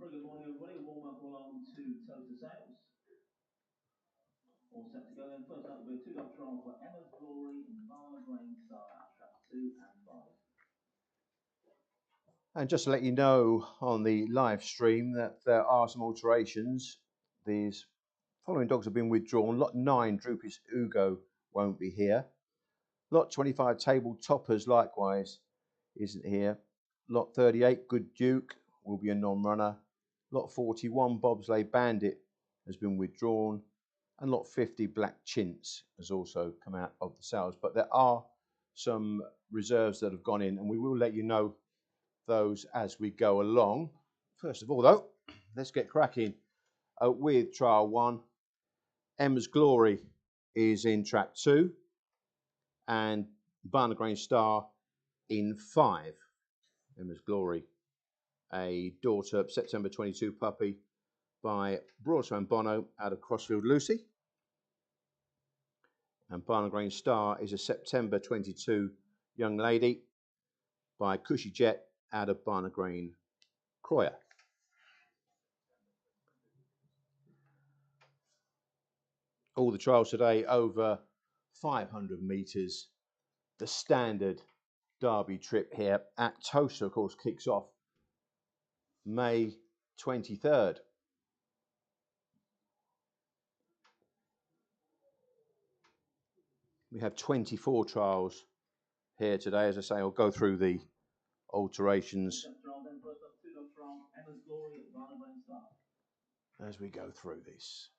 Very good morning, everybody. Warm up along to Towcester Sales. All set to go then. First up will be a two-dog trial for Emma's Glory and Barn Grain Star, traps 2 and 5. And just to let you know on the live stream that there are some alterations. These following dogs have been withdrawn. Lot 9, Droopy's Ugo, won't be here. Lot 25, Table Toppers, likewise, isn't here. Lot 38, Good Duke, will be a non-runner. Lot 41, Bobsleigh Bandit, has been withdrawn. And lot 50, Black Chintz, has also come out of the sales. But there are some reserves that have gone in, and we will let you know those as we go along. First of all, though, let's get cracking with trial 1. Emma's Glory is in trap 2, and Barn Grain Star in 5. Emma's Glory, a daughter September 22 puppy by Broadstone Bono out of Crossfield Lucy. And Barn Grain Star is a September 22 young lady by Cushy Jet out of Barn Grain Croyer. All the trials today over 500 metres. The standard Derby trip here at Towcester, of course, kicks off May 23rd. We have 24 trials here today. As I say, I'll go through the alterations as we go through this.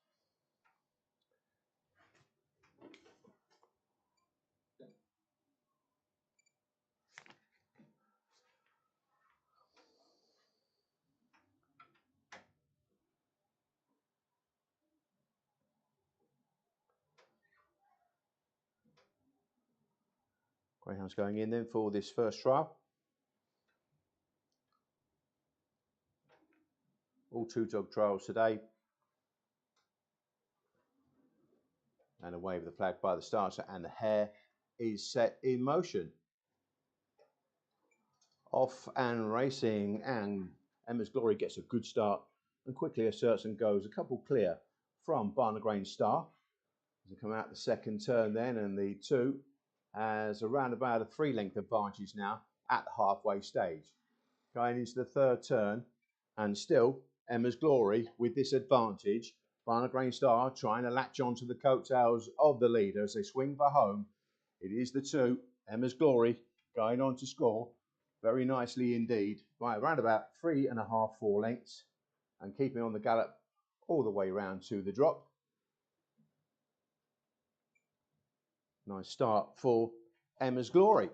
Greyhound's going in then for this first trial. All 2-dog trials today. And a wave of the flag by the starter, and the hare is set in motion. Off and racing, and Emma's Glory gets a good start and quickly asserts and goes a couple clear from Barn Grain Star. As they come out the second turn then, and the 2 has around about a 3-length advantage now at the halfway stage. Going into the third turn, and still Emma's Glory with this advantage. Barn Grain Star trying to latch onto the coattails of the leader as they swing for home. It is the 2, Emma's Glory, going on to score very nicely indeed by around about 3.5, 4 lengths, and keeping on the gallop all the way round to the drop. Nice start for Emma's Glory.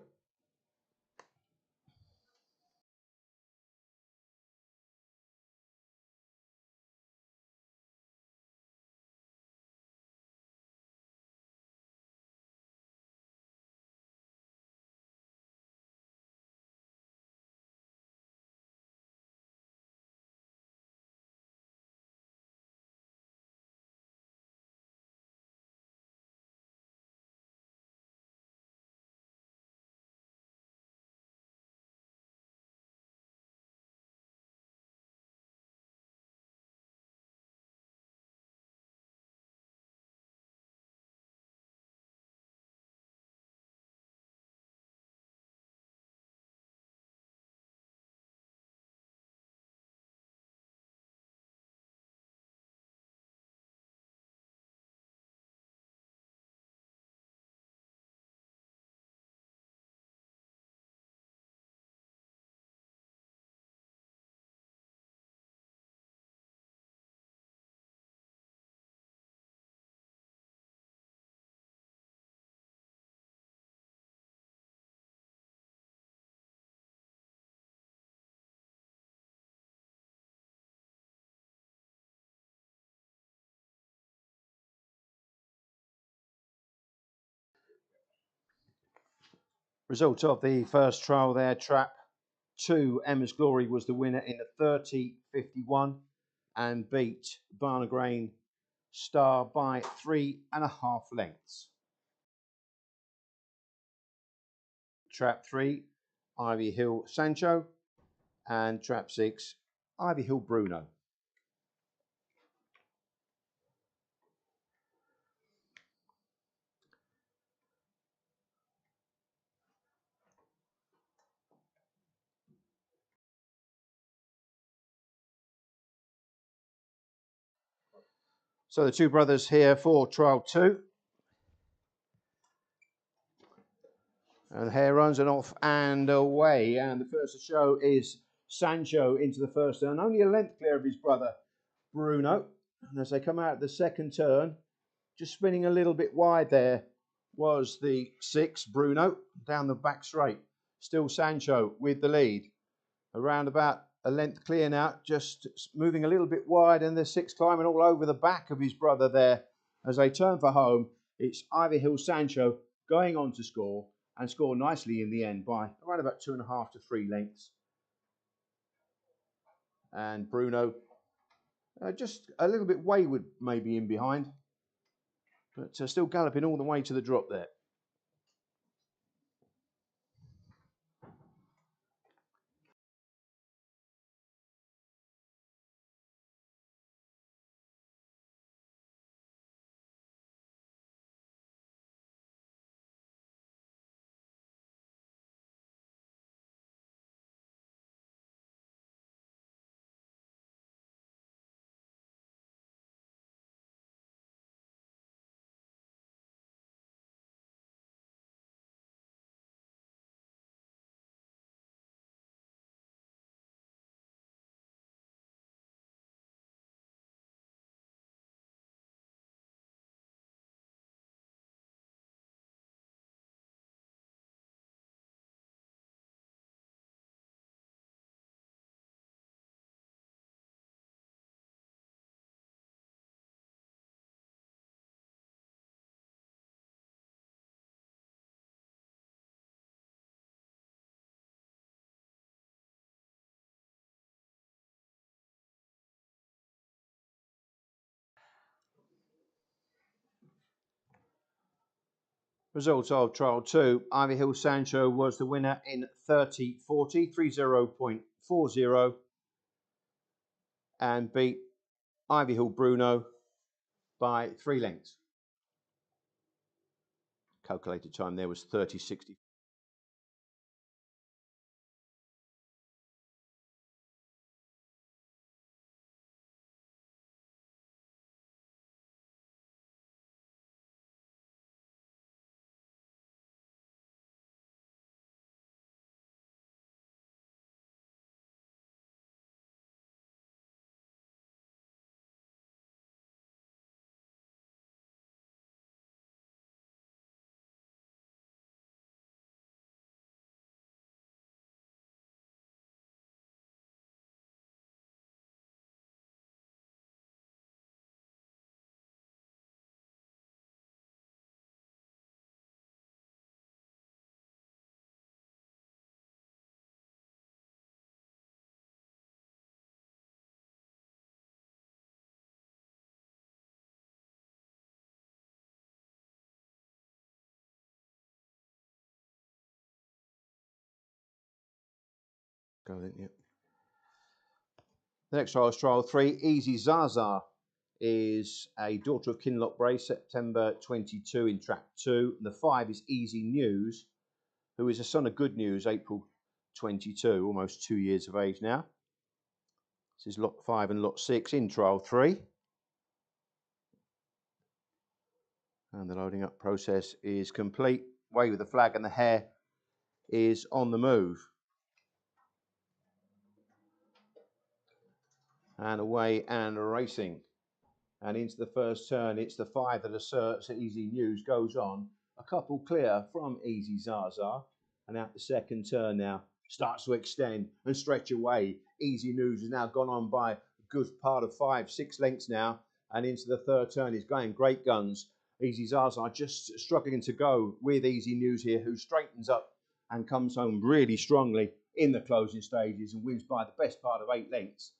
Result of the first trial there, trap 2, Emma's Glory was the winner in the 30.51 and beat Barn Grain Star by 3.5 lengths. Trap 3, Ivy Hill Sancho, and trap 6, Ivy Hill Bruno. So the two brothers here for trial 2. And the hare runs and off and away. And the first to show is Sancho into the first turn. Only a length clear of his brother, Bruno. And as they come out the second turn, just spinning a little bit wide there was the 6, Bruno, down the back straight. Still Sancho with the lead. Around about a length clear now, just moving a little bit wide, and the 6 climbing all over the back of his brother there. As they turn for home, it's Ivy Hill Sancho going on to score, and score nicely in the end by around about 2.5 to 3 lengths. And Bruno just a little bit wayward maybe in behind, but still galloping all the way to the drop there. Results of trial 2. Ivy Hill Sancho was the winner in 30.40, 30.40, and beat Ivy Hill Bruno by 3 lengths. Calculated time there was 30.60. Go then, yep. The next trial is trial 3. Easy Zaza is a daughter of Kinloch Bray, September 22 in track 2. And the 5 is Easy News, who is a son of Good News, April 22, almost 2 years of age now. This is lot 5 and lot 6 in trial 3. And the loading up process is complete. Away with the flag, and the hare is on the move. And away and racing. And into the first turn, it's the 5 that asserts that Easy News goes on. A couple clear from Easy Zaza. And out the second turn now, starts to extend and stretch away. Easy News has now gone on by a good part of 5, 6 lengths now. And into the third turn, he's going great guns. Easy Zaza just struggling to go with Easy News here, who straightens up and comes home really strongly in the closing stages and wins by the best part of 8 lengths.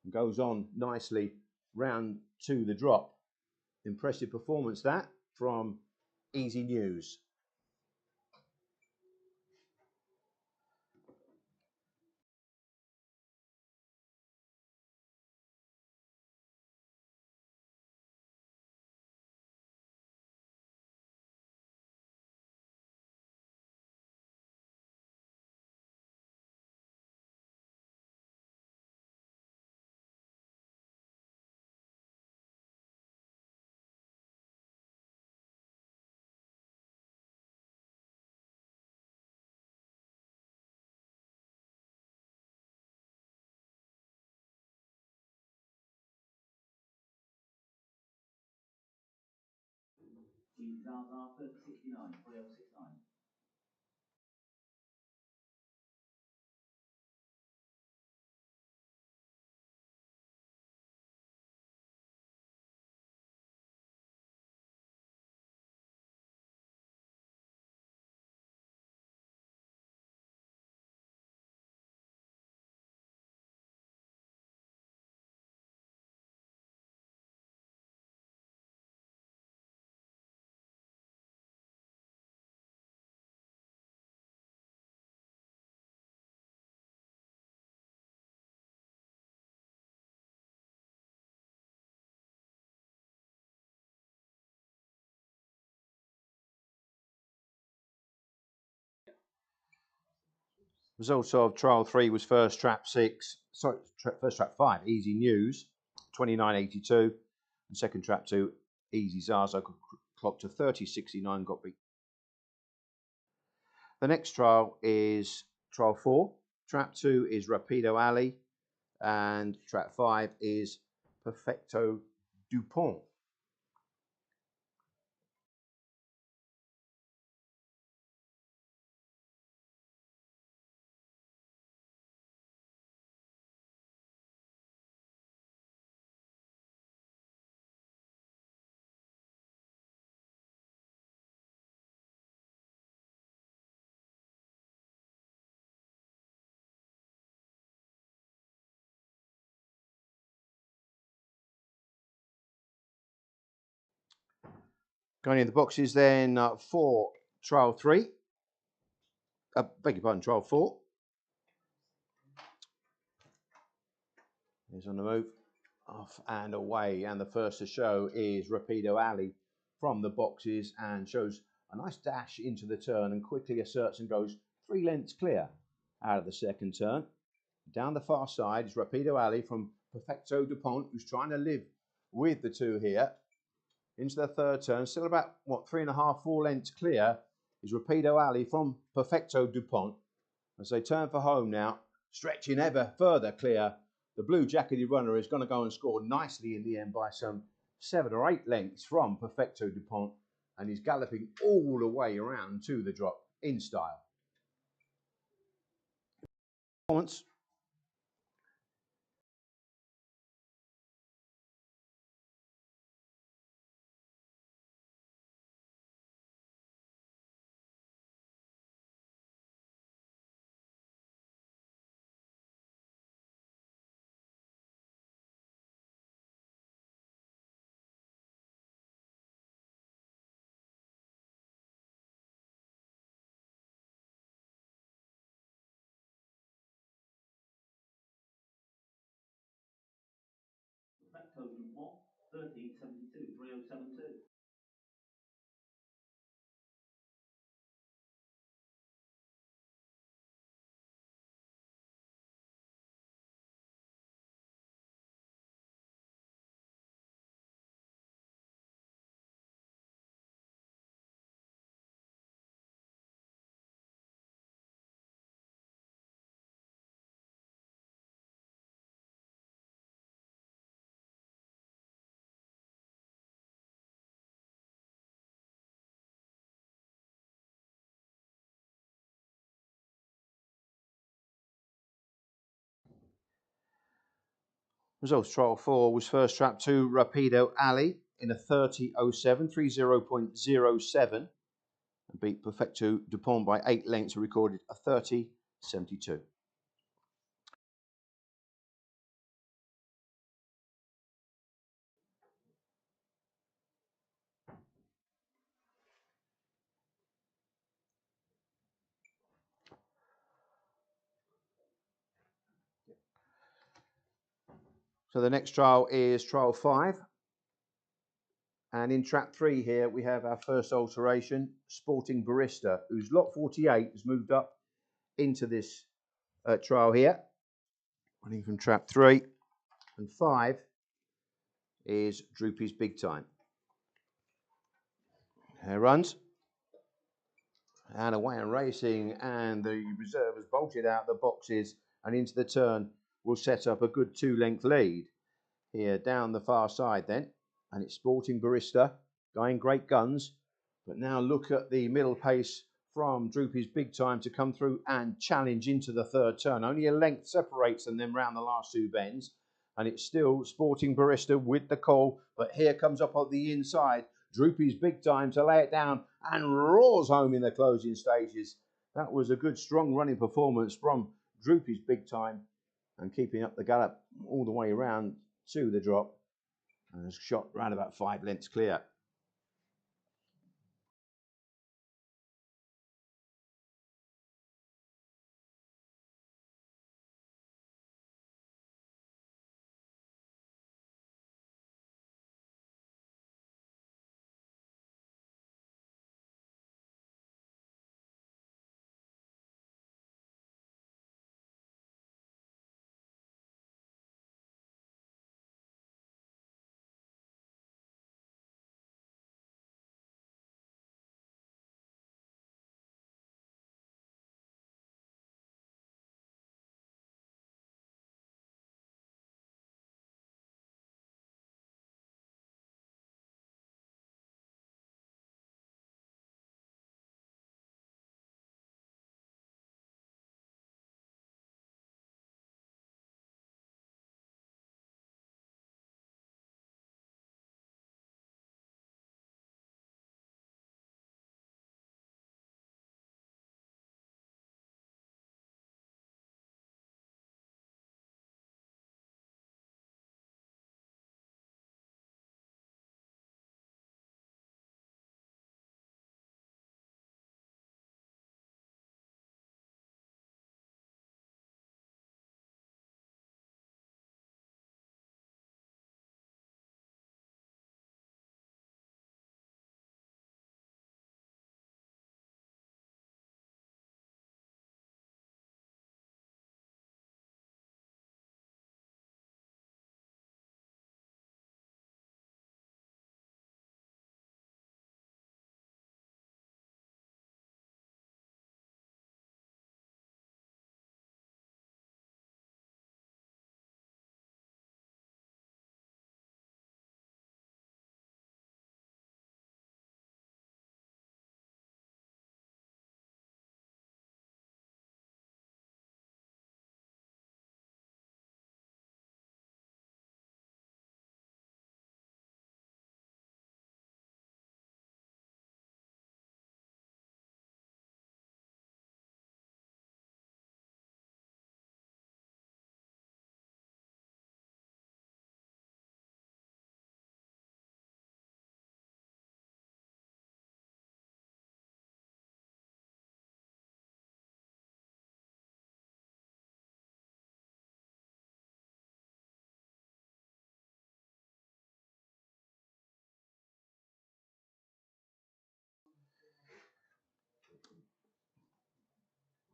And goes on nicely round to the drop. Impressive performance that from Easy News. Easy Zaza 3069, 3069. Results of trial 3 was first trap 6, sorry, first trap 5, Easy News, 29.82, and second trap 2, Easy Zaza, clocked to 30.69, got beat. The next trial is trial 4. Trap 2 is Rapido Alley, and trap 5 is Perfecto Dupont. Going in the boxes then for trial 3, beg your pardon, trial 4. Is on the move, off and away, and the first to show is Rapido Alley from the boxes and shows a nice dash into the turn and quickly asserts and goes 3 lengths clear out of the second turn. Down the far side is Rapido Alley from Perfecto Dupont, who's trying to live with the 2 here. Into the third turn, still about, 3.5, 4 lengths clear is Rapido Alley from Perfecto Dupont. As they turn for home now, stretching ever further clear. The blue jacketed runner is going to go and score nicely in the end by some 7 or 8 lengths from Perfecto Dupont, and he's galloping all the way around to the drop in style. Performance. Perfecto Dupont 3072, 3072. Results trial 4 was first trap 2 Rapido Alley in a 30.07, 30.07, and beat Perfecto Dupont by 8 lengths and recorded a 30.72. So the next trial is trial 5. And in trap 3 here, we have our first alteration, Sporting Barista, whose lot 48 has moved up into this trial here. Running from trap 3. And 5 is Droopy's Big Time. Here runs. And away and racing, and the reserve has bolted out the boxes and into the turn will set up a good 2-length lead. Here down the far side then, and it's Sporting Barista going great guns But now look at the middle pace from Droopy's Big Time to come through and challenge into the third turn. Only a length separates them then round the last two bends. And it's still Sporting Barista with the call. But here comes up on the inside Droopy's Big Time to lay it down and roars home in the closing stages. That was a good, strong running performance from Droopy's Big Time and keeping up the gallop all the way around to the drop. And has shot round about 5 lengths clear.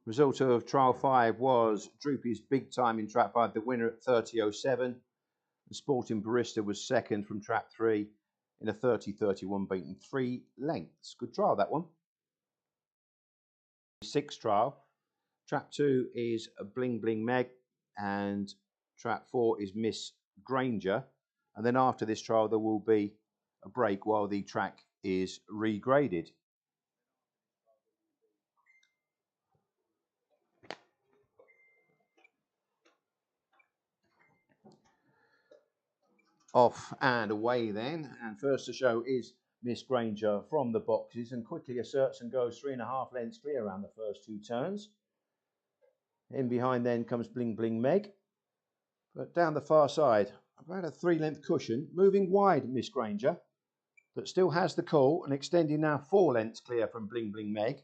Result of trial 5 was Droopy's Big Time in track 5, the winner at 30.07. The Sporting Barista was second from track 3 in a 30.31, beaten 3 lengths. Good trial, that one. 6th trial. Track 2 is Bling Bling Meg and track 4 is Miss Granger. And then after this trial, there will be a break while the track is regraded. Off and away then, and first to show is Miss Granger from the boxes and quickly asserts and goes 3.5 lengths clear around the first 2 turns. In behind then comes Bling Bling Meg, but down the far side about a 3-length cushion, moving wide Miss Granger, but still has the call and extending now 4 lengths clear from Bling Bling Meg.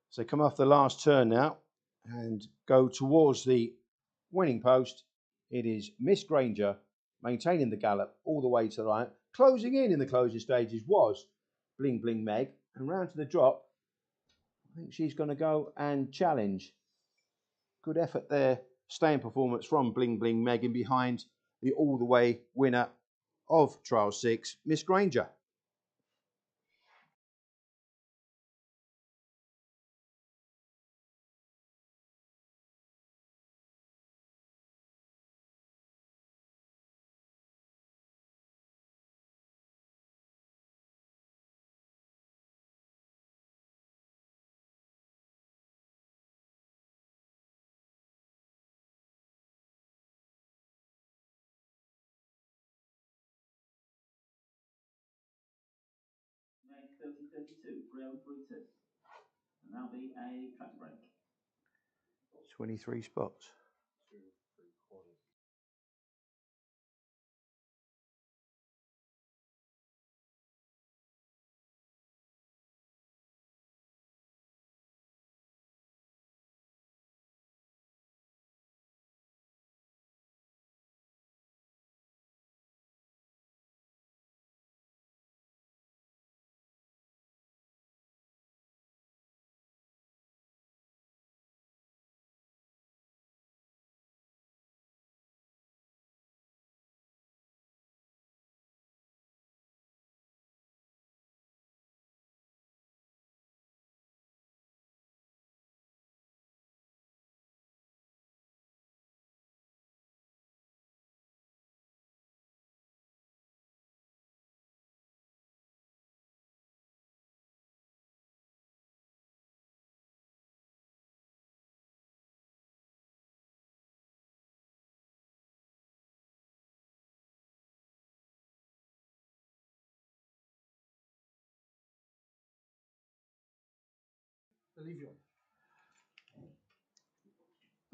So they come off the last turn now and go towards the winning post. It is Miss Granger maintaining the gallop all the way to the line. Closing in the closing stages was Bling Bling Meg. And round to the drop, I think she's going to go and challenge. Good effort there. Staying performance from Bling Bling Meg in behind the all the way winner of Trial 6, Miss Granger. 3052, 3032. And that'll be a tractor break. 23 spots.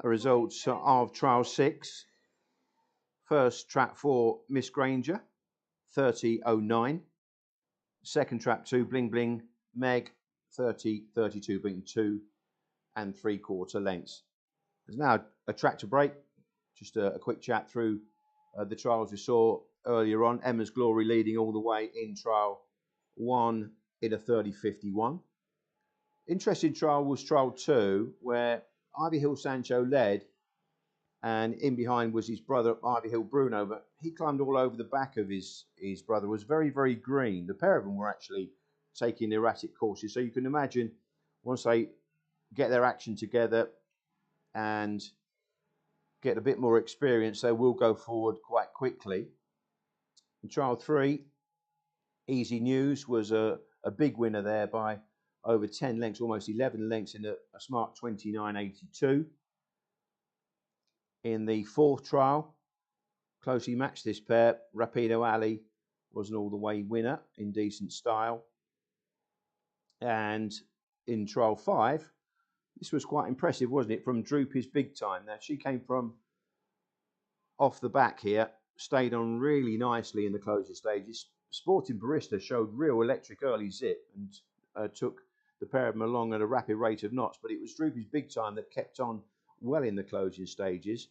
The results of trial 6. First trap 4, Miss Granger, 30.09. Second trap 2, Bling Bling Meg, 30.32, beating 2 3/4 lengths. There's now a tractor break. Just a quick chat through the trials we saw earlier on. Emma's Glory leading all the way in trial 1 in a 30.51. Interesting trial was trial 2, where Ivy Hill Sancho led, and in behind was his brother Ivy Hill Bruno, but he climbed all over the back of his brother. Was very, very green. The pair of them were actually taking erratic courses, so you can imagine once they get their action together and get a bit more experience, they will go forward quite quickly. In trial 3, Easy News was a big winner there by over 10 lengths, almost 11 lengths in a smart 29.82. In the 4th trial, closely matched this pair. Rapido Ali was an all-the-way winner in decent style. And in trial 5, this was quite impressive, wasn't it, from Droopy's Big Time. Now, she came from off the back here, stayed on really nicely in the closure stages. Sporting Barista showed real electric early zip and took the pair of them along at a rapid rate of knots, but it was Droopy's Big Time that kept on well in the closing stages.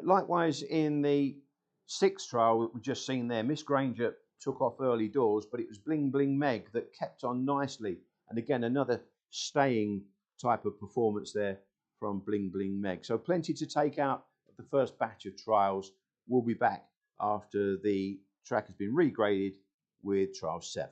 Likewise, in the 6th trial that we've just seen there, Miss Granger took off early doors, but it was Bling Bling Meg that kept on nicely. And again, another staying type of performance there from Bling Bling Meg. So plenty to take out of the first batch of trials. We'll be back after the track has been regraded with trial 7.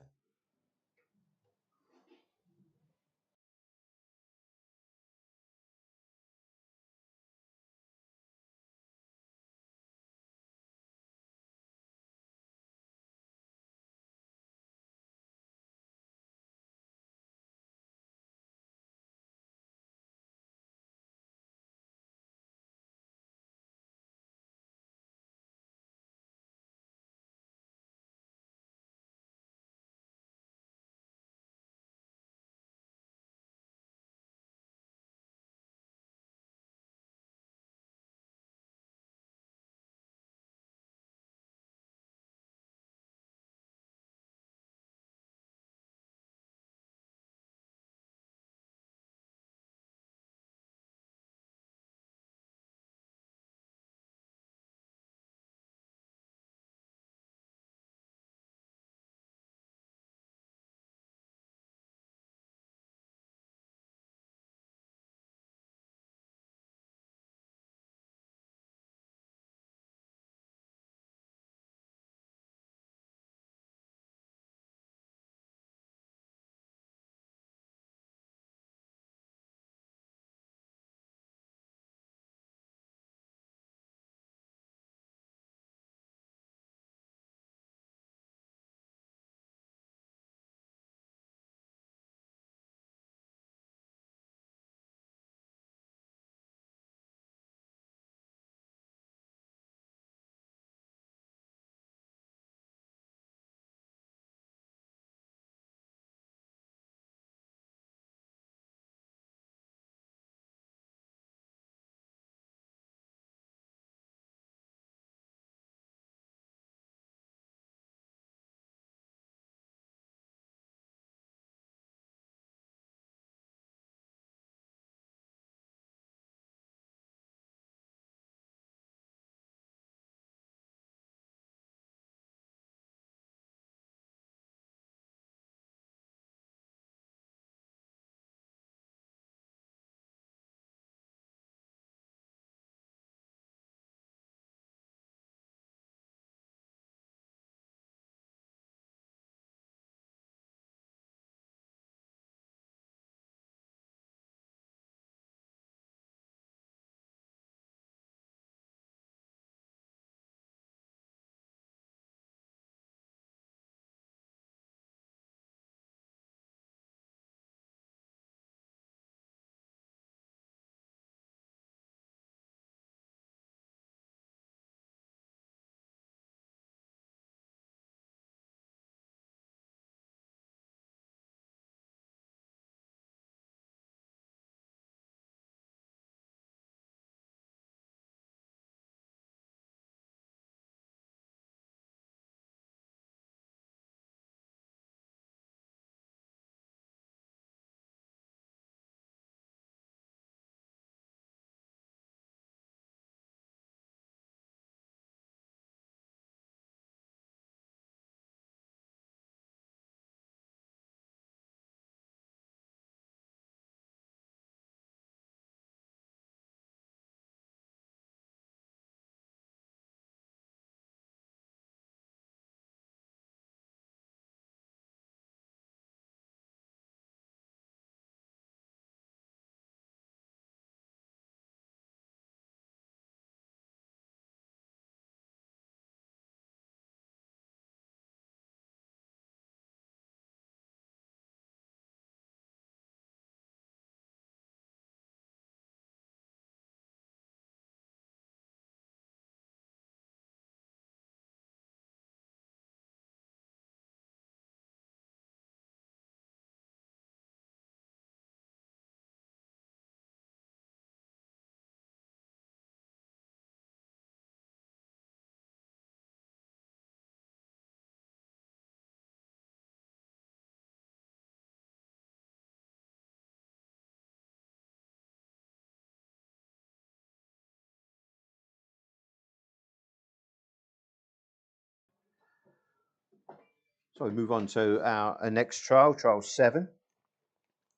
So we move on to our next trial, trial 7.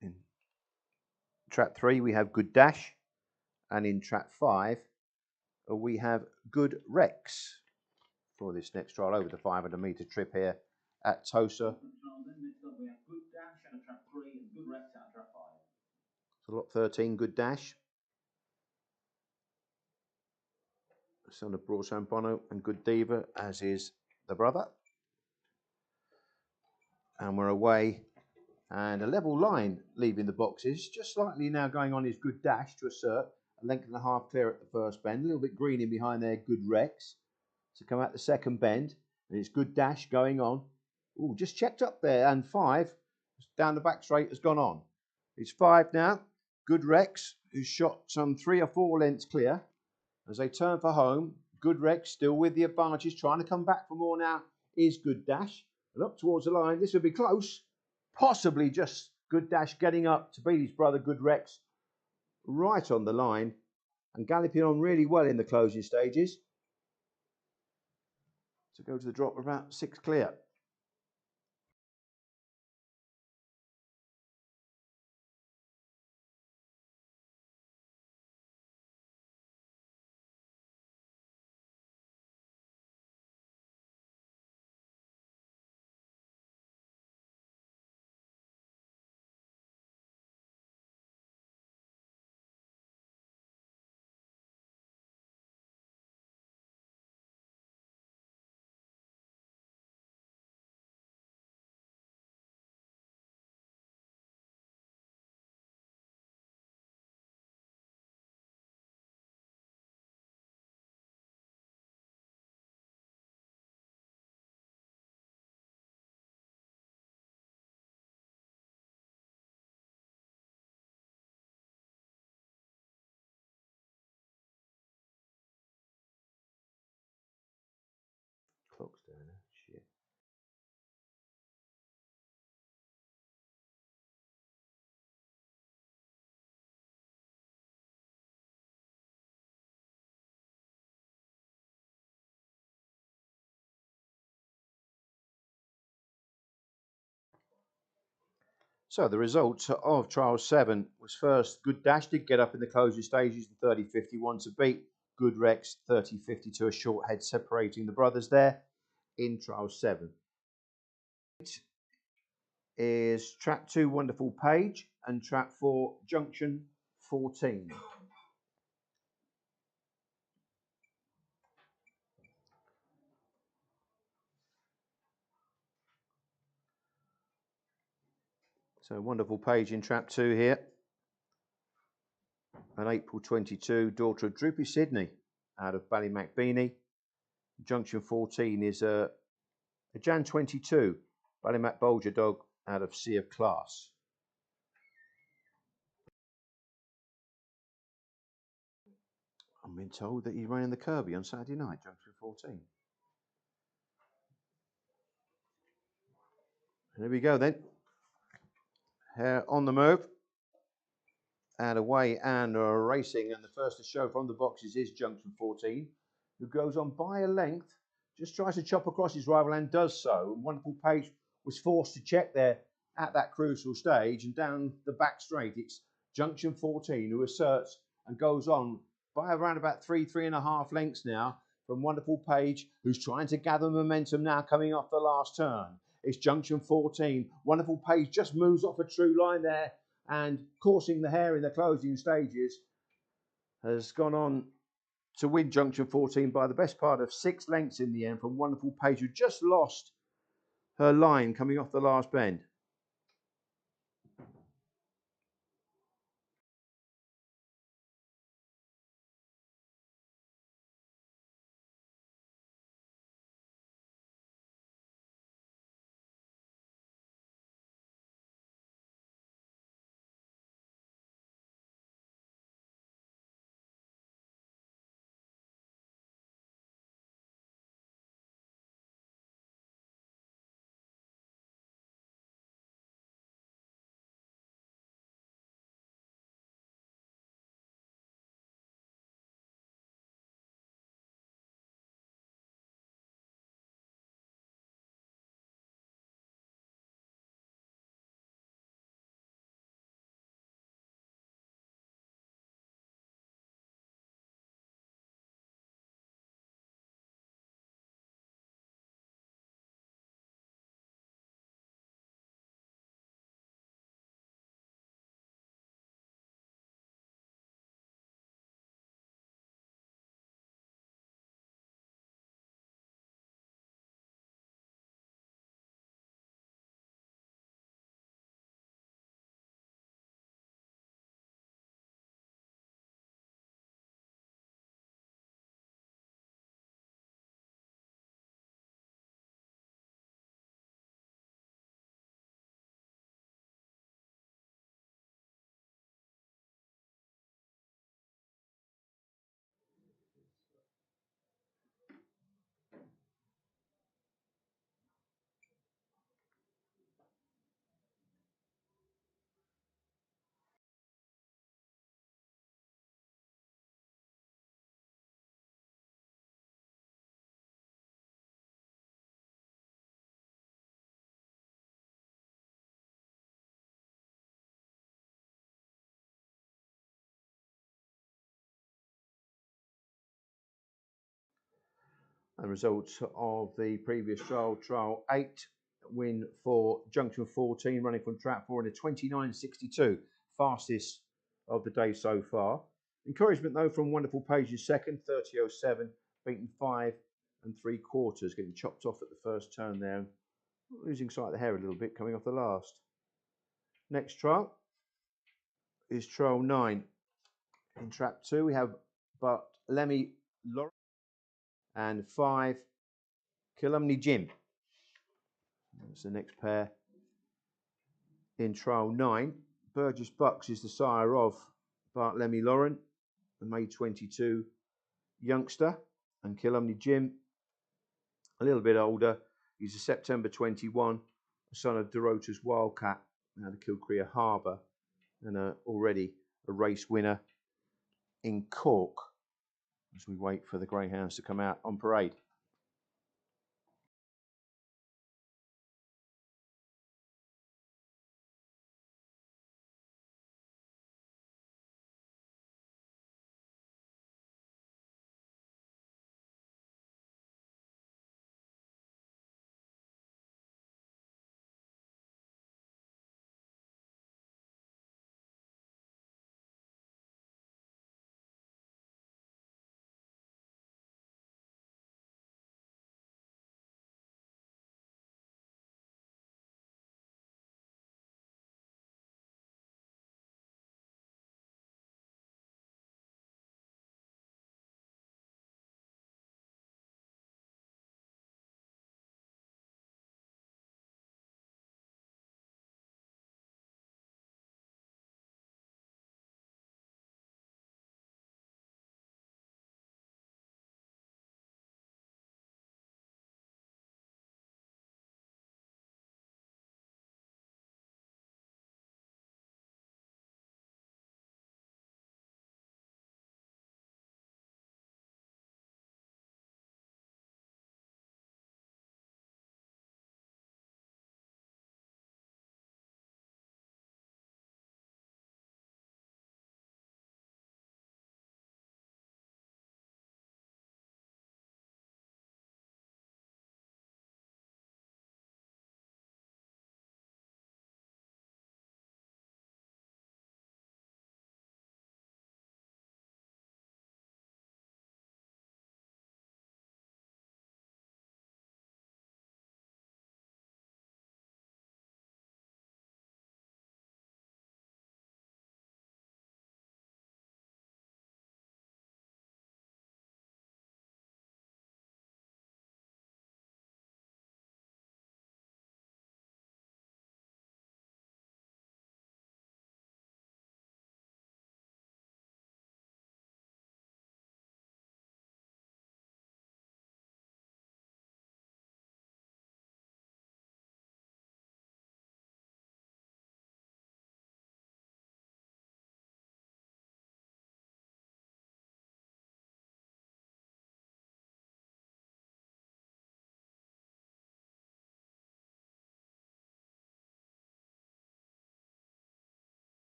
In trap 3 we have Good Dash, and in trap 5 we have Good Rex for this next trial over the 500-metre trip here at Towcester. Next up we have Good Dash out of trap 3 and Good Rex out of trap 5. So lot 13, Good Dash. Son of Broadsound Bono and Good Diva, as is the brother. And we're away. And a level line leaving the boxes. Just slightly now going on his Good Dash to assert. A length and a half clear at the first bend. A little bit green in behind there, Good Rex. To come out the second bend. And it's Good Dash going on. Ooh, just checked up there. And 5 down the back straight has gone on. It's 5 now. Good Rex, who's shot some 3 or 4 lengths clear. As they turn for home, Good Rex still with the advantage, trying to come back for more now is Good Dash. And up towards the line, this would be close. Possibly just Good Dash getting up to beat his brother Good Rex right on the line and galloping on really well in the closing stages. To go to the drop about 6 clear. Clock's down now. Shit. So the result of trial 7 was first, Good Dash did get up in the closing stages in 30.51 to beat Good Rex 30.50 to a short head separating the brothers there in trial 7. Is trap 2 Wonderful Page and trap 4 Junction 14. So Wonderful Page in trap 2 here. An April 22, daughter of Droopy Sydney out of Ballymacbeanie. Junction 14 is a Jan 22, Ballymac Bolger dog out of Sea of Class. I'm being told that he's running the Kirby on Saturday night, Junction 14. Here we go then. On the move. And away and racing. And the first to show from the boxes is Junction 14, who goes on by a length. Just tries to chop across his rival and does so. And Wonderful Page was forced to check there at that crucial stage. And down the back straight, it's Junction 14 who asserts and goes on by around about 3.5 lengths now from Wonderful Page, who's trying to gather momentum now coming off the last turn. It's Junction 14. Wonderful Page just moves off a true line there and coursing the hare in the closing stages has gone on to win Junction 14 by the best part of 6 lengths in the end from Wonderful Page, who just lost her line coming off the last bend. And results of the previous trial, trial 8, win for Junction 14, running from track 4 in a 29.62, fastest of the day so far. Encouragement though from Wonderful Pages second, 30.07, beaten 5 3/4, getting chopped off at the first turn there, losing sight of the hair a little bit coming off the last. Next trial is trial 9. In trap 2 we have but Lemmy Lauren and 5 Kilumny Jim. That's the next pair. In trial 9, Burgess Bucks is the sire of Bartlemy Lauren, the May 22 youngster, and Kilumny Jim, a little bit older. He's a September 21, a son of Dorota's Wildcat, out of Kilcrea Harbour, and already a race winner in Cork, as we wait for the greyhounds to come out on parade.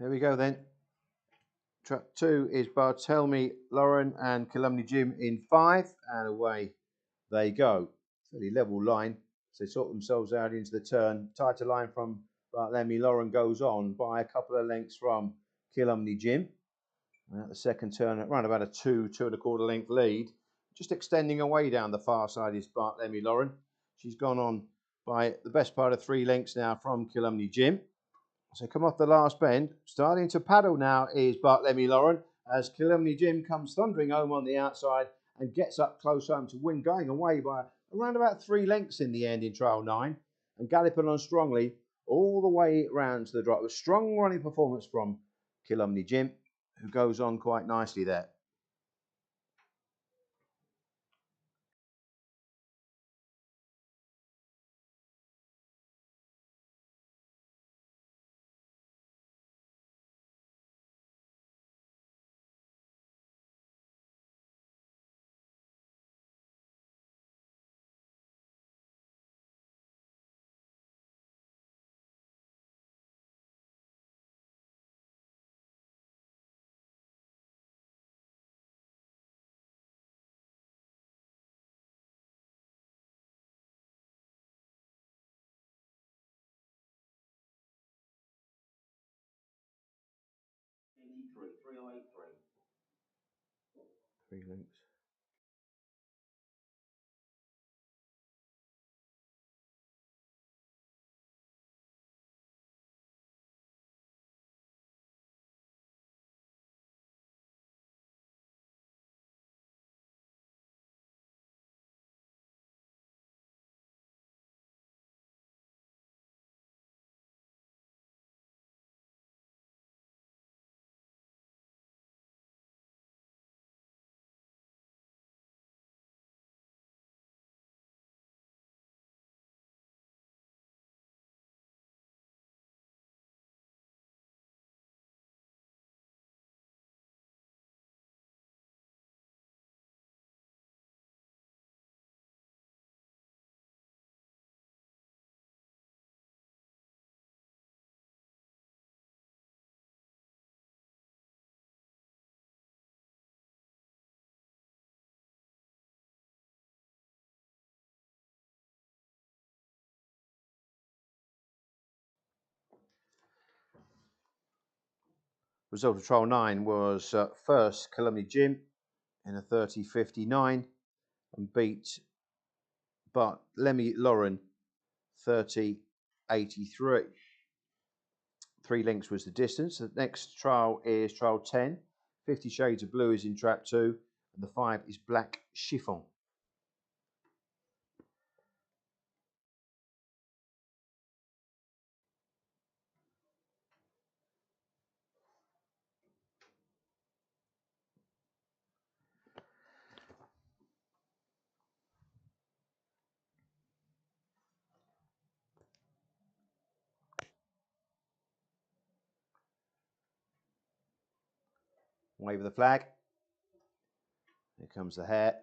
Here we go then. Trap 2 is Bartelme Lauren and Calumny Jim in 5, and away they go. Fairly level line, so they sort themselves out into the turn. Tighter line from Bartelme Lauren goes on by a couple of lengths from Calumny Jim. And at the second turn, at around about a 2.25 length lead. Just extending away down the far side is Bartelme Lauren. She's gone on by the best part of 3 lengths now from Calumny Jim. So come off the last bend. Starting to paddle now is Bartelme Lauren as Calumny Jim comes thundering home on the outside and gets up close home to win, going away by around about 3 lengths in the end in trial 9 and galloping on strongly all the way round to the drop. A strong running performance from Calumny Jim, who goes on quite nicely there. Eighty-three, 3083. 3 lengths. Result of trial 9 was first Calumny Jim in a 30.59 and beat Bartelme Lauren 30.83. 3 lengths was the distance. The next trial is trial 10. 50 Shades of Blue is in trap 2 and the 5 is Black Chiffon. Wave of the flag. Here comes the hare.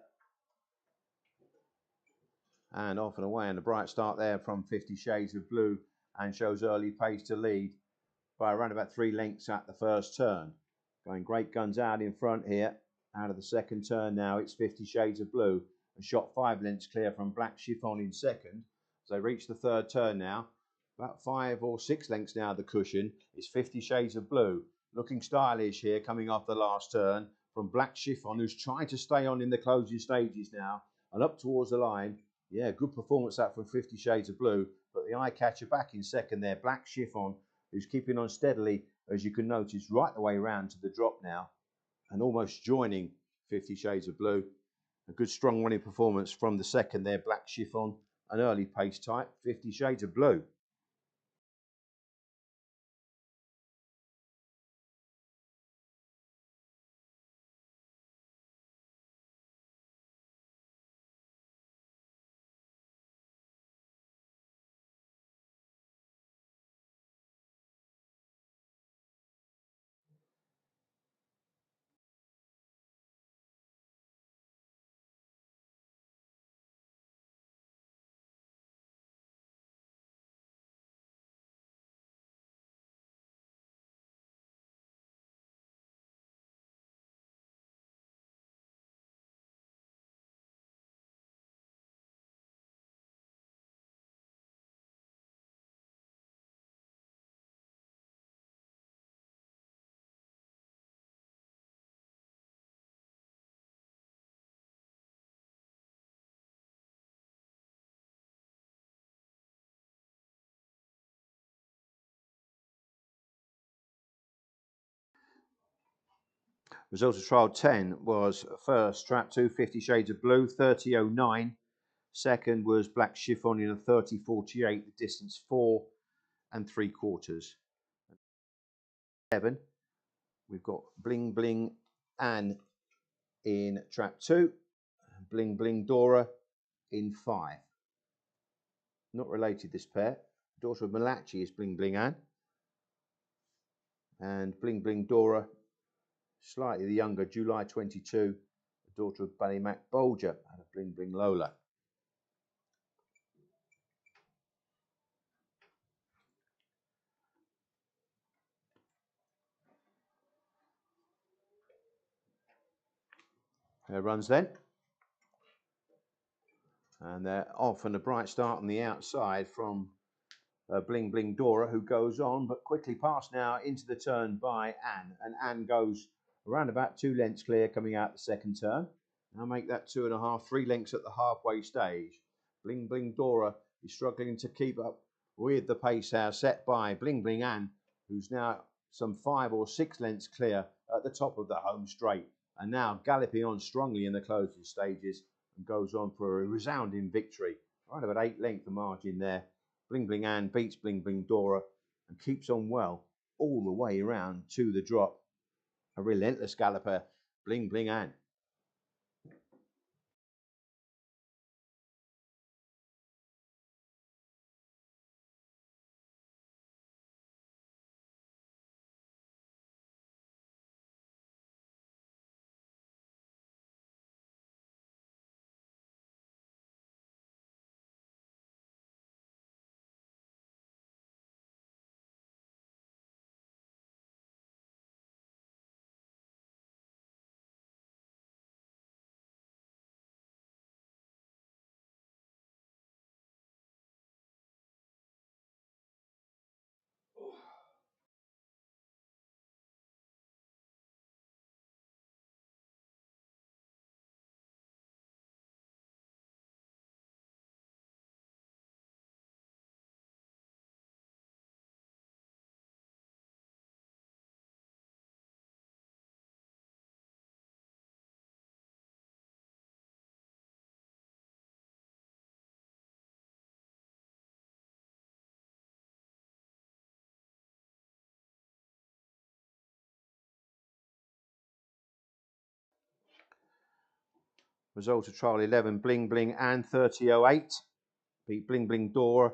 And off and away, and a bright start there from 50 Shades of Blue, and shows early pace to lead by around about 3 lengths at the first turn. Going great guns out in front here. Out of the second turn now, it's 50 Shades of Blue, and shot 5 lengths clear from Black Chiffon in second. As they reach the third turn now, about 5 or 6 lengths now the cushion, is 50 Shades of Blue. Looking stylish here, coming off the last turn from Black Chiffon, who's trying to stay on in the closing stages now, and up towards the line. Yeah, good performance that from 50 Shades of Blue, but the eye catcher back in second there, Black Chiffon, who's keeping on steadily, as you can notice, right the way round to the drop now, and almost joining 50 Shades of Blue. A good strong running performance from the second there, Black Chiffon, an early pace type, 50 Shades of Blue. Result of trial 10 was first trap 2, 50 Shades of Blue, 30.09. Second was Black Chiffon in a 30.48, the distance 4 3/4. 7, we've got Bling Bling Anne in trap 2, Bling Bling Dora in 5. Not related, this pair. Daughter of Malachi is Bling Bling Anne, and Bling Bling Dora, slightly the younger, July 22, the daughter of Ballymac Bolger and a Bling Bling Lola. There runs then. And they're off, and a bright start on the outside from Bling Bling Dora, who goes on, but quickly passed now into the turn by Anne. And Anne goes around about 2 lengths clear coming out the second turn. Now make that 2.5, 3 lengths at the halfway stage. Bling Bling Dora is struggling to keep up with the pace now set by Bling Bling Anne, who's now some 5 or 6 lengths clear at the top of the home straight, and now galloping on strongly in the closing stages, and goes on for a resounding victory. Right about 8 length of margin there. Bling Bling Anne beats Bling Bling Dora and keeps on well all the way around to the drop. A relentless galloper, Bling Bling Anne. Result of trial 11, Bling Bling Anne 30.08. Beat Bling Bling Dora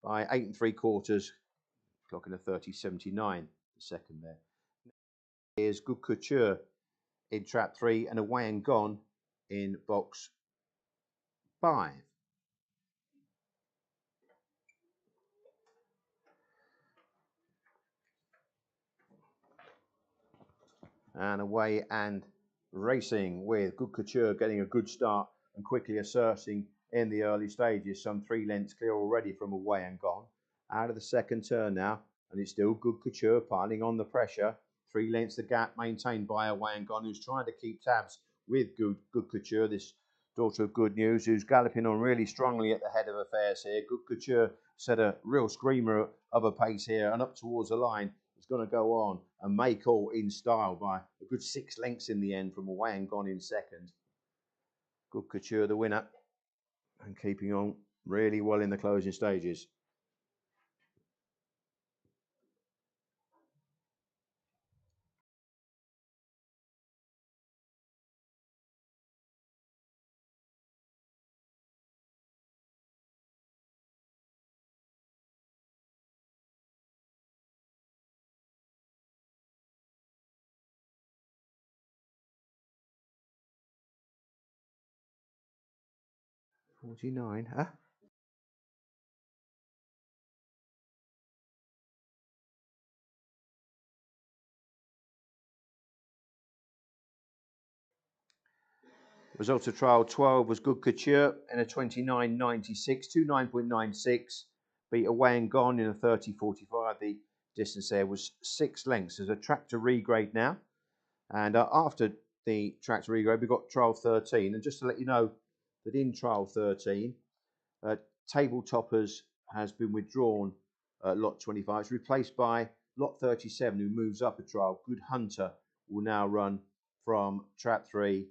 by 8 3/4, clocking a 30.79, the second there. Here's Good Couture in trap 3 and Away and Gone in box 5. And Away and Racing with Good Couture getting a good start and quickly asserting in the early stages, some 3 lengths clear already from Away and Gone. Out of the second turn now, and it's still Good Couture piling on the pressure. 3 lengths the gap maintained by Away and Gone, who's trying to keep tabs with Good Couture, this daughter of Good News, who's galloping on really strongly at the head of affairs here. Good Couture set a real screamer of a pace here and up towards the line. It's going to go on and make all in style by a good 6 lengths in the end from Away and Gone in second. Good Couture the winner and keeping on really well in the closing stages. $49, huh? Result of trial 12 was Good Couture in a 29.96, 29.96. Beat Away and Gone in a 30.45. The distance there was 6 lengths. There's a tractor regrade now. And after the tractor regrade, we've got trial 13. And just to let you know that in trial 13, Table Toppers has been withdrawn, lot 25. It's replaced by lot 37, who moves up a trial. Good Hunter will now run from trap 3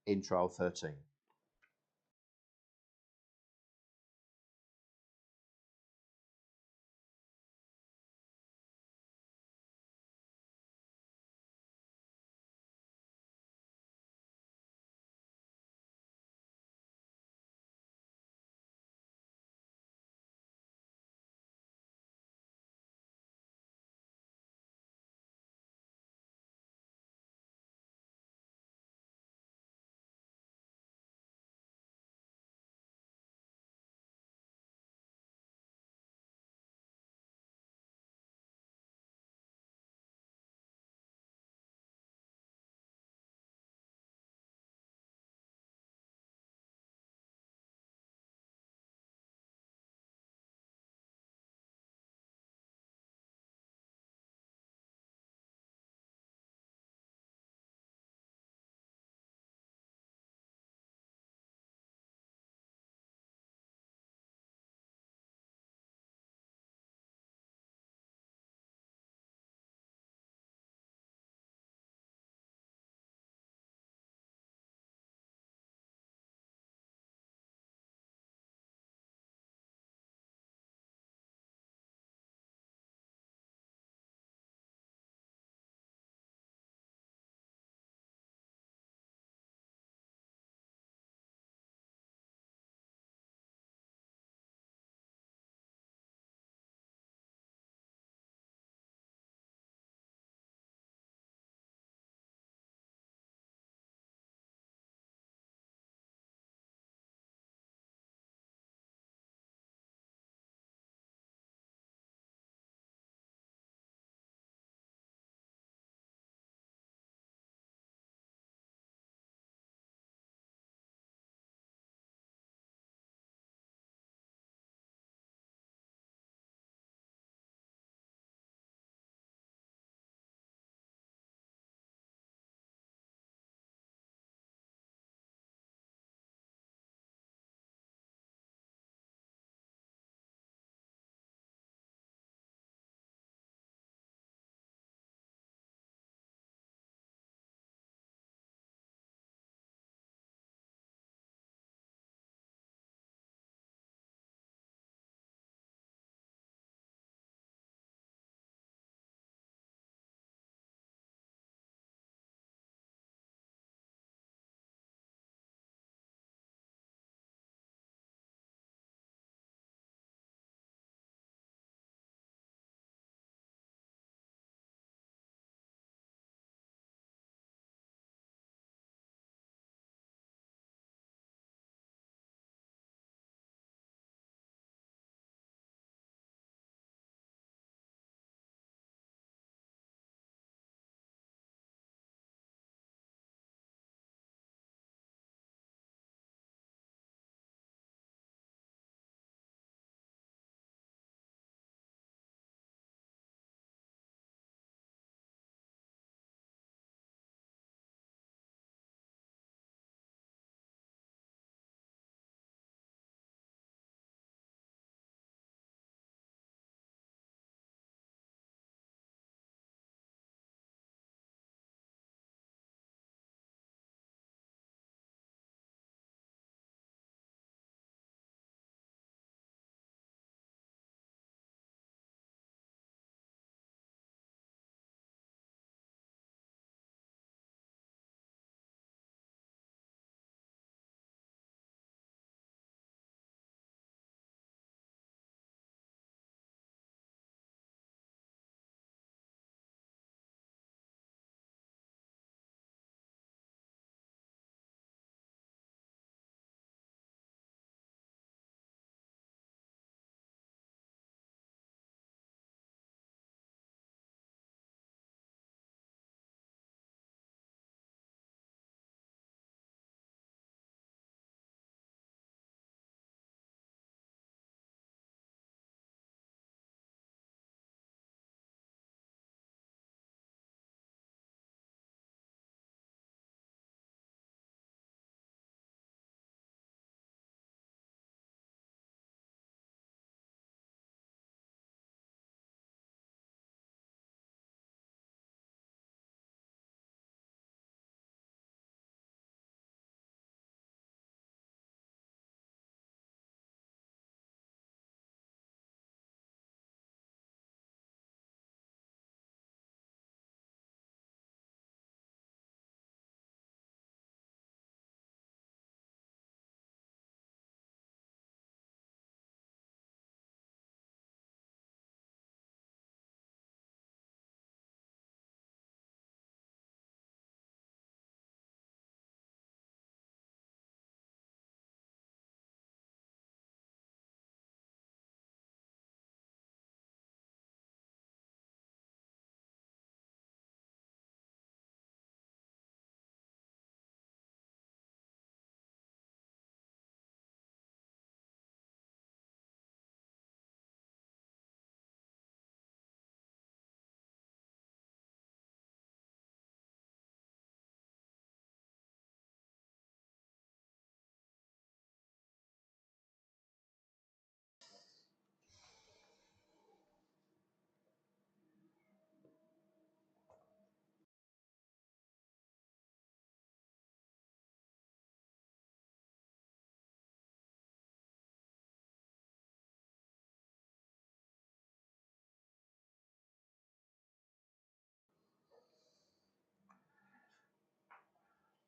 in trial 13.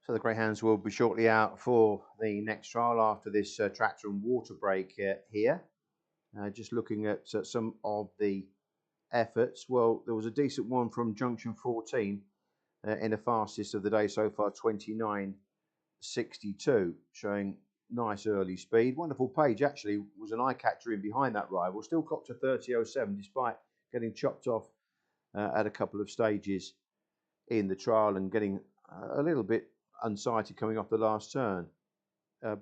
So the Greyhounds will be shortly out for the next trial after this tractor and water break here. Just looking at some of the efforts. Well, there was a decent one from junction 14 in the fastest of the day so far, 29.62, showing nice early speed. Wonderful Page actually was an eye catcher in behind that rival. Still clocked to 30.07 despite getting chopped off at a couple of stages in the trial and getting a little bit unsighted coming off the last turn.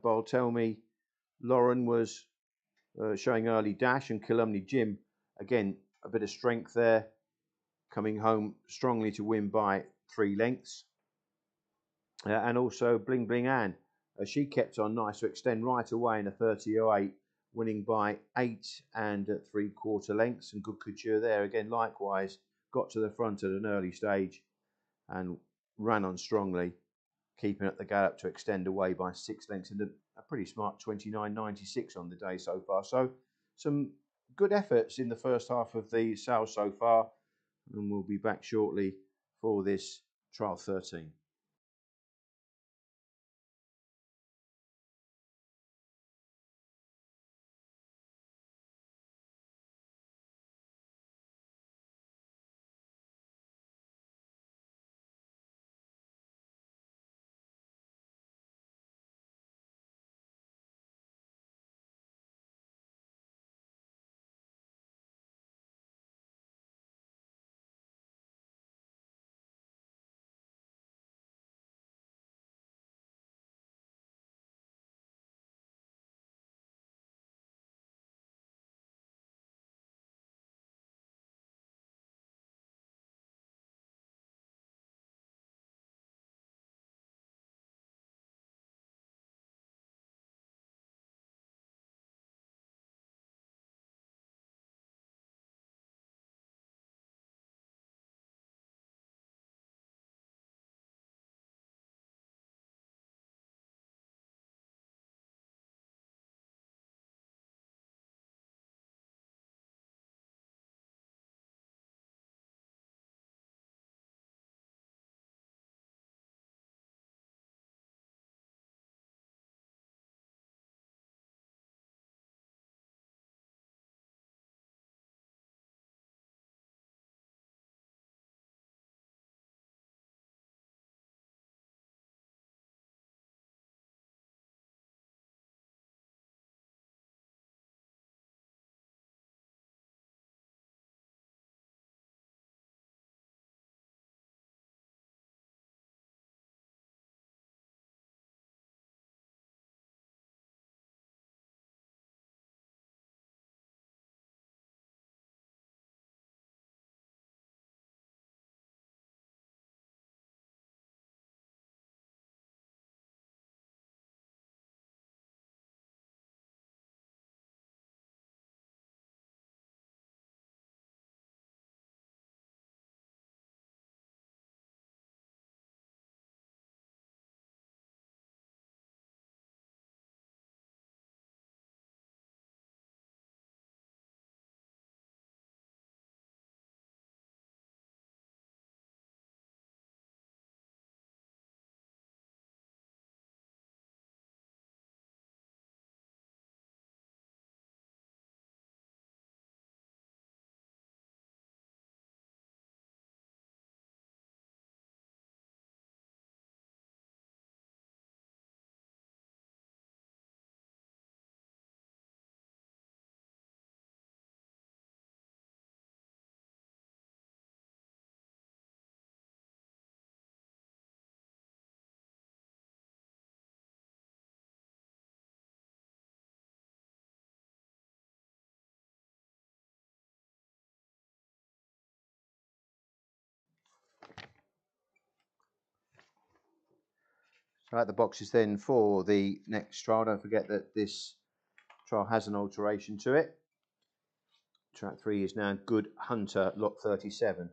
Bowl Tell Me Lauren was showing early dash, and Kilumny Jim again a bit of strength there, coming home strongly to win by 3 lengths. And also Bling Bling Ann, she kept on nice to extend right away in a 30.08, winning by 8 3/4 lengths. And Good Couture there again likewise got to the front at an early stage and ran on strongly, keeping at the gallop to extend away by 6 lengths and a pretty smart 29.96 on the day so far. So some good efforts in the first half of the sales so far, and we'll be back shortly for this trial 13. So at the boxes then for the next trial, don't forget that this trial has an alteration to it. Track 3 is now Good Hunter, lot 37,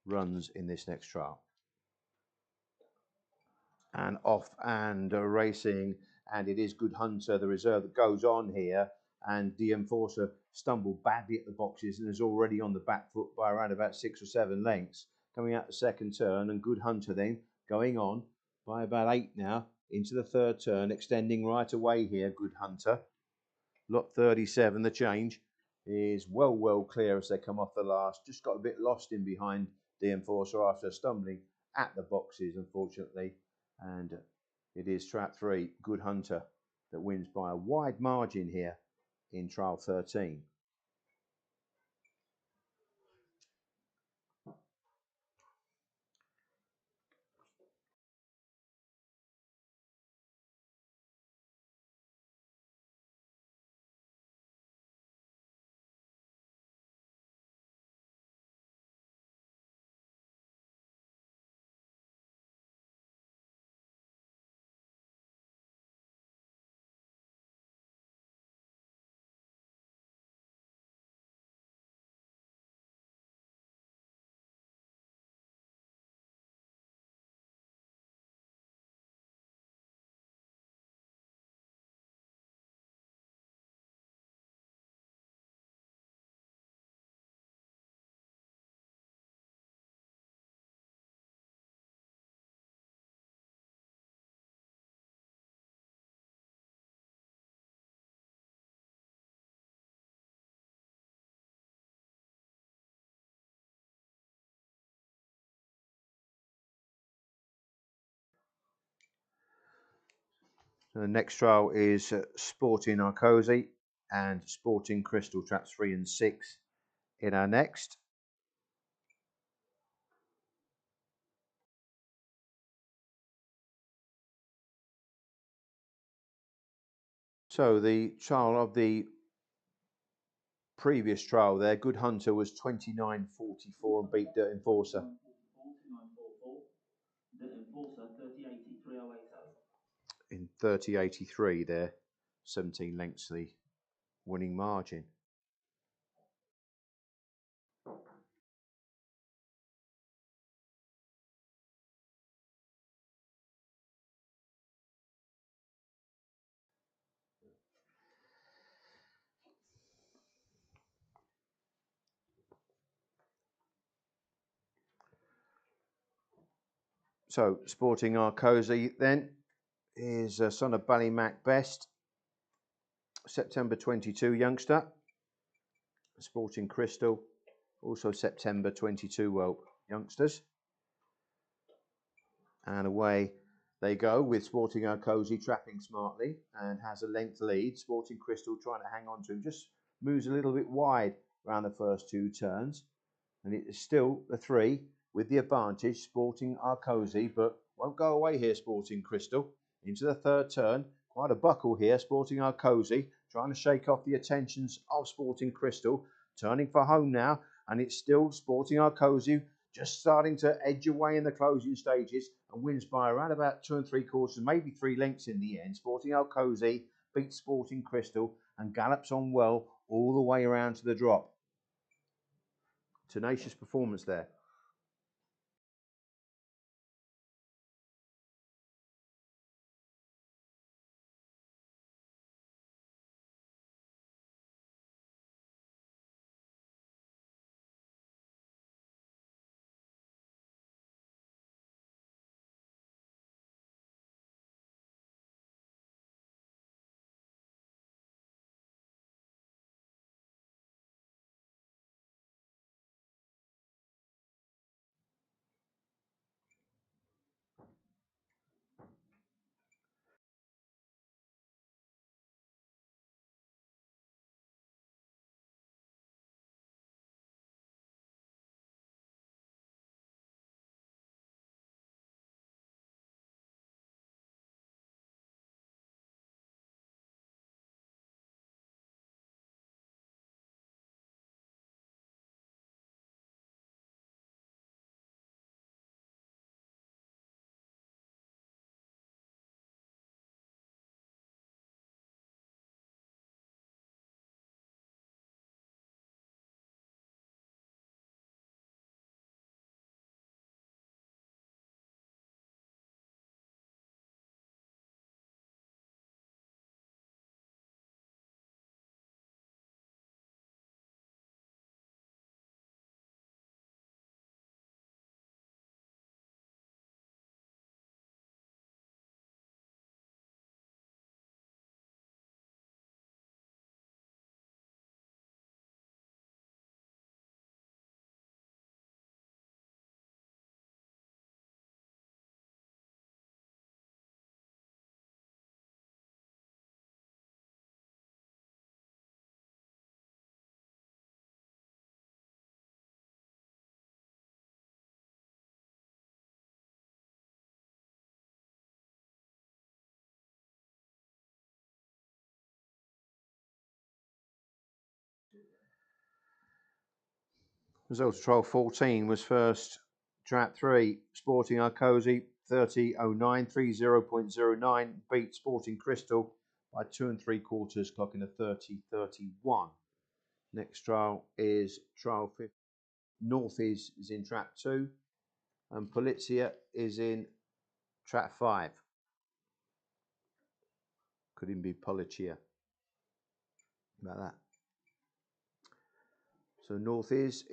runs in this next trial. And off and racing, and it is Good Hunter, the reserve, that goes on here. And the Enforcer stumbled badly at the boxes and is already on the back foot by around about 6 or 7 lengths. Coming out the second turn, and Good Hunter then going on by about 8 now into the third turn, extending right away here. Good Hunter. Lot 37, the change, is well clear as they come off the last. Just got a bit lost in behind the Enforcer after stumbling at the boxes, unfortunately. And it is trap 3, Good Hunter, that wins by a wide margin here in trial 13. So the next trial is Sporting Arcosi and Sporting Crystal, traps 3 and 6 in our next. So the trial of the previous trial there, Good Hunter, was 29.44 and beat Dirt Enforcer. In 30.83 there, 17 lengths the winning margin. So Sporting Arcosi then is a son of Ballymac Best, September 22 youngster. Sporting Crystal, also September 22 whelp youngsters. And away they go with Sporting Arcosi trapping smartly and has a length lead. Sporting Crystal trying to hang on to him, just moves a little bit wide around the first 2 turns. And it is still the 3 with the advantage, Sporting Arcosi, but won't go away here, Sporting Crystal. Into the third turn, quite a buckle here, Sporting Arcosi, trying to shake off the attentions of Sporting Crystal, turning for home now, and it's still Sporting Arcosi, just starting to edge away in the closing stages and wins by around about 2 3/4, maybe 3 lengths in the end. Sporting Arcosi beats Sporting Crystal and gallops on well all the way around to the drop. Tenacious performance there. Result of trial 14 was first trap 3, Sporting Arcosi 30.09, 30.09, beat Sporting Crystal by 2 3/4, clocking a 30.31. Next trial is trial 5. North is in trap 2, and Polizia is in trap 5. Could even be Polizia. About that. So North is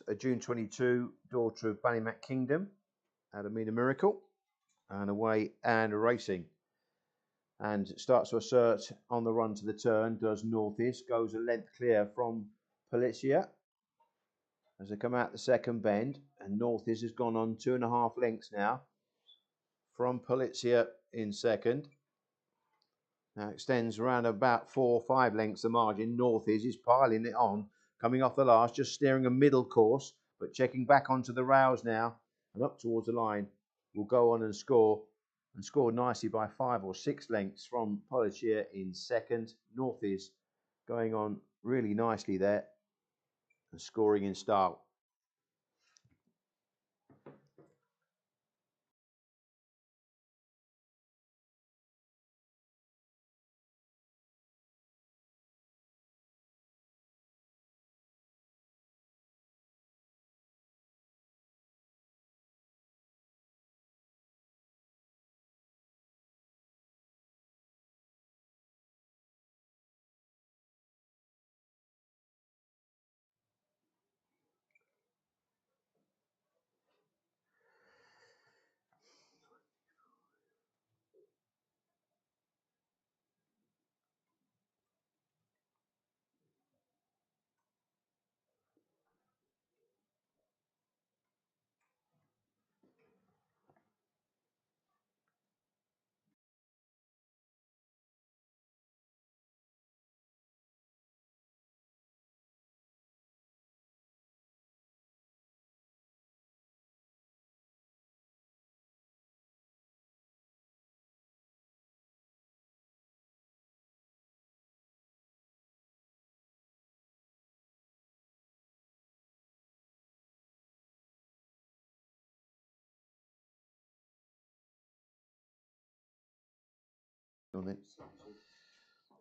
a June 22 daughter of Ballymac Kingdom out of Mina Miracle, and away and racing. And starts to assert on the run to the turn, does Northeast, goes a length clear from Polizia as they come out the second bend, and Northeast has gone on 2.5 lengths now from Polizia in second. Now extends around about 4 or 5 lengths the margin. Northeast is piling it on, coming off the last, just steering a middle course, but checking back onto the rails now and up towards the line. Will go on and score nicely by 5 or 6 lengths from Polizia in second. Northeast going on really nicely there and scoring in style.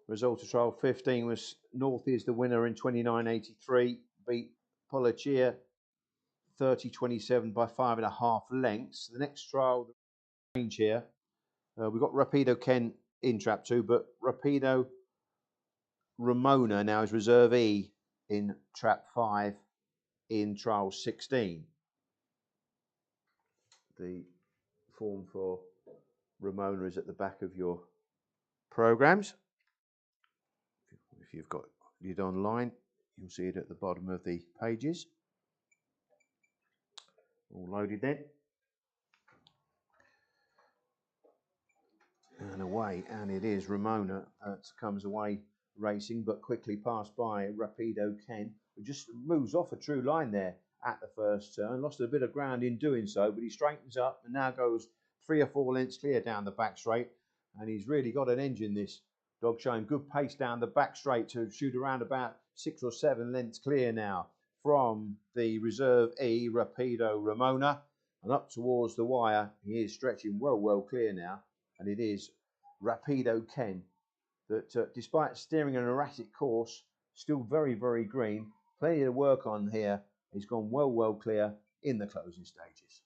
Result of trial 15 was North is the winner in 29.83, beat Polizia 30.27 by 5.5 lengths. The next trial, the range here, we've got Rapido Ken in trap 2, but Rapido Ramona now is reserve E in trap 5 in trial 16. The form for Ramona is at the back of your programs. If you've got it online, you'll see it at the bottom of the pages. All loaded then. And away, and it is Ramona comes away racing, but quickly passed by Rapido Ken, who just moves off a true line there at the first turn. Lost a bit of ground in doing so, but he straightens up and now goes 3 or 4 lengths clear down the back straight. And he's really got an engine, this dog, showing good pace down the back straight to shoot around about 6 or 7 lengths clear now from the reserve E, Rapido Ramona. And up towards the wire, he is stretching well clear now. And it is Rapido Ken that, despite steering an erratic course, still very green. Plenty to work on here. He's gone well clear in the closing stages.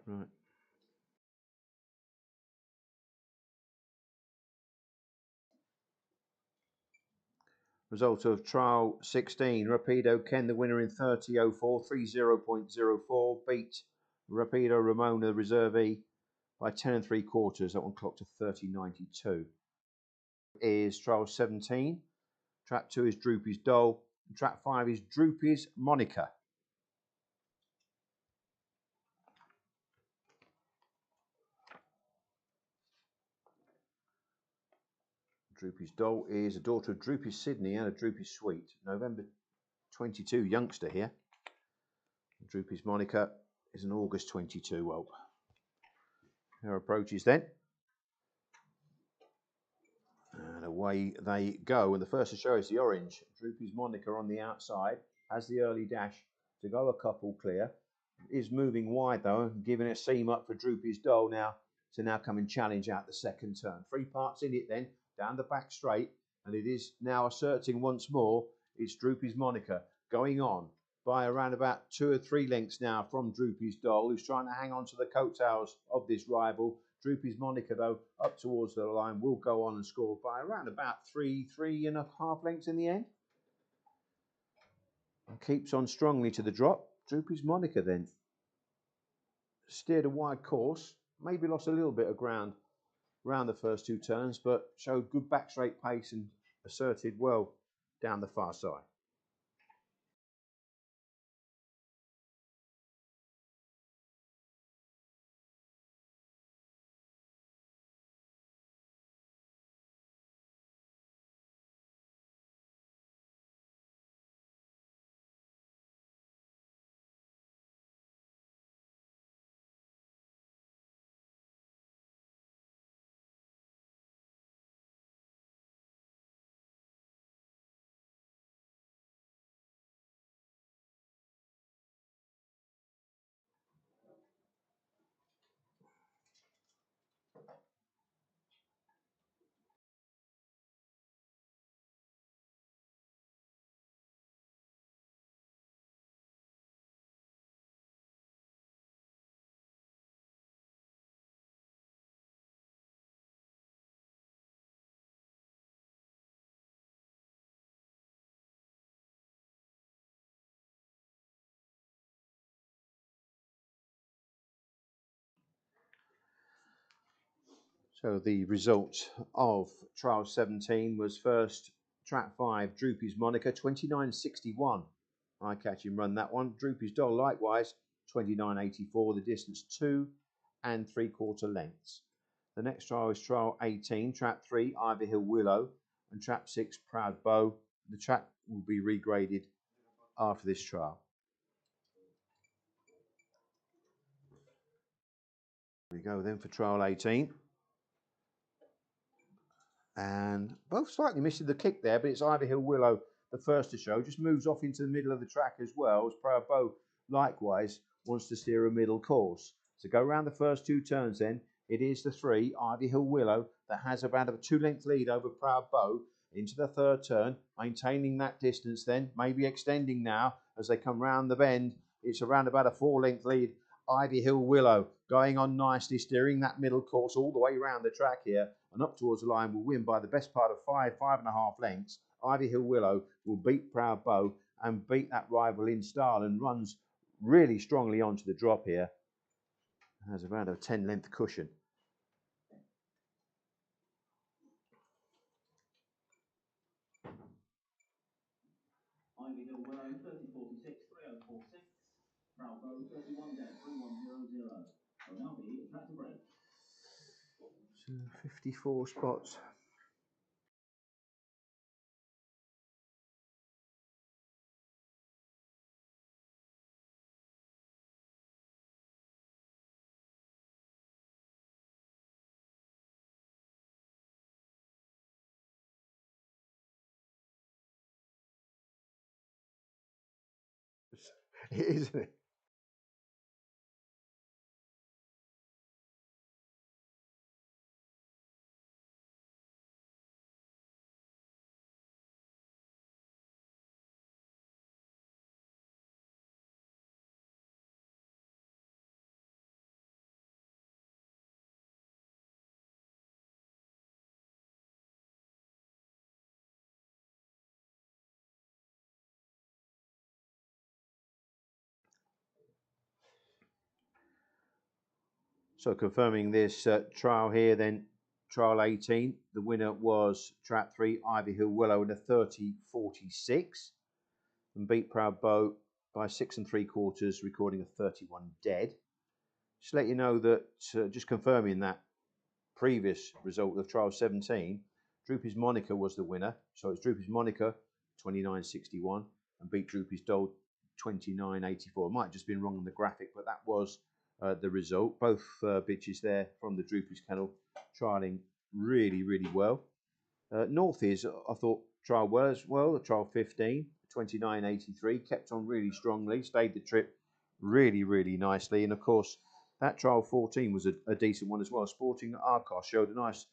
Right. Result of trial 16. Rapido Ken, the winner in 30.04, 30.04, beat Rapido Ramona, the reservee, by 10 3/4. That one clocked to 30.92. Is trial 17. Trap 2 is Droopy's Doll. And trap 5 is Droopy's Monica. Droopy's Doll is a daughter of Droopy Sydney and a Droopy Sweet. November 22 youngster here. Droopy's Monica is an August 22 whelp. Her approaches then. And away they go. And the first to show is the orange. Droopy's Monica on the outside. Has the early dash to go a couple clear. Is moving wide though, and giving a seam up for Droopy's Doll now to now come and challenge out the second turn. 3 parts in it then, down the back straight. And it is now asserting once more. It's Droopy's Monica going on by around about 2 or 3 lengths now from Droopy's Doll, who's trying to hang on to the coattails of this rival. Droopy's Monica, though, up towards the line, will go on and score by around about 3.5 lengths in the end. And keeps on strongly to the drop. Droopy's Monica then steered a wide course, maybe lost a little bit of ground around the first 2 turns, but showed good back straight pace and asserted well down the far side. So the result of trial 17 was first trap 5, Droopy's Monica, 29.61. I catch him run that one. Droopy's Doll likewise, 29.84, the distance 2 3/4 lengths. The next trial is trial 18, trap 3, Ivy Hill Willow, and trap 6, Proud Bow. The trap will be regraded after this trial. There we go then for trial 18. And both slightly missing the kick there, but it's Ivy Hill Willow, the first to show, just moves off into the middle of the track as well, as Proud Bow likewise wants to steer a middle course. So go around the first 2 turns then. It is the 3, Ivy Hill Willow, that has about a 2-length lead over Proud Bow into the 3rd turn, maintaining that distance then, maybe extending now as they come round the bend. It's around about a 4-length lead. Ivy Hill Willow going on nicely, steering that middle course all the way around the track here and up towards the line, will win by the best part of 5.5 lengths. Ivy Hill Willow will beat Proud Bow and beat that rival in style and runs really strongly onto the drop here. Has around a 10-length cushion. Ivy Hill Willow 30.46, 3.046. Proud Bow 31 dead, 3.100. Will now be a track to break. So 54 spots. Isn't it? So confirming this trial here then, trial 18, the winner was trap 3, Ivy Hill Willow in a 30.46 and beat Proud Bow by 6 3/4, recording a 31 dead. Just let you know that, just confirming that previous result of trial 17, Droopy's Monica was the winner. So it's Droopy's Monica 29.61 and beat Droopy's Doll 29.84. It might have just been wrong on the graphic, but that was the result. Both bitches there from the Droopy's kennel trialing really, really well. Northies, I thought, trialled well as well. The trial 15, 29.83, kept on really strongly, stayed the trip really, really nicely. And of course, that trial 14 was a decent one as well. Sporting Arcos showed a nice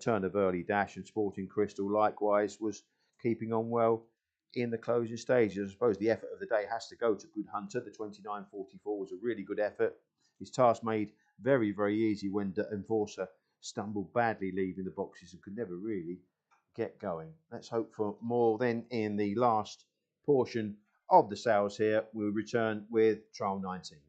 turn of early dash, and Sporting Crystal likewise was keeping on well in the closing stages. I suppose the effort of the day has to go to Good Hunter. The 29.44 was a really good effort. His task made very, very easy when the Enforcer stumbled badly leaving the boxes and could never really get going. Let's hope for more then in the last portion of the sales here. We'll return with trial 19.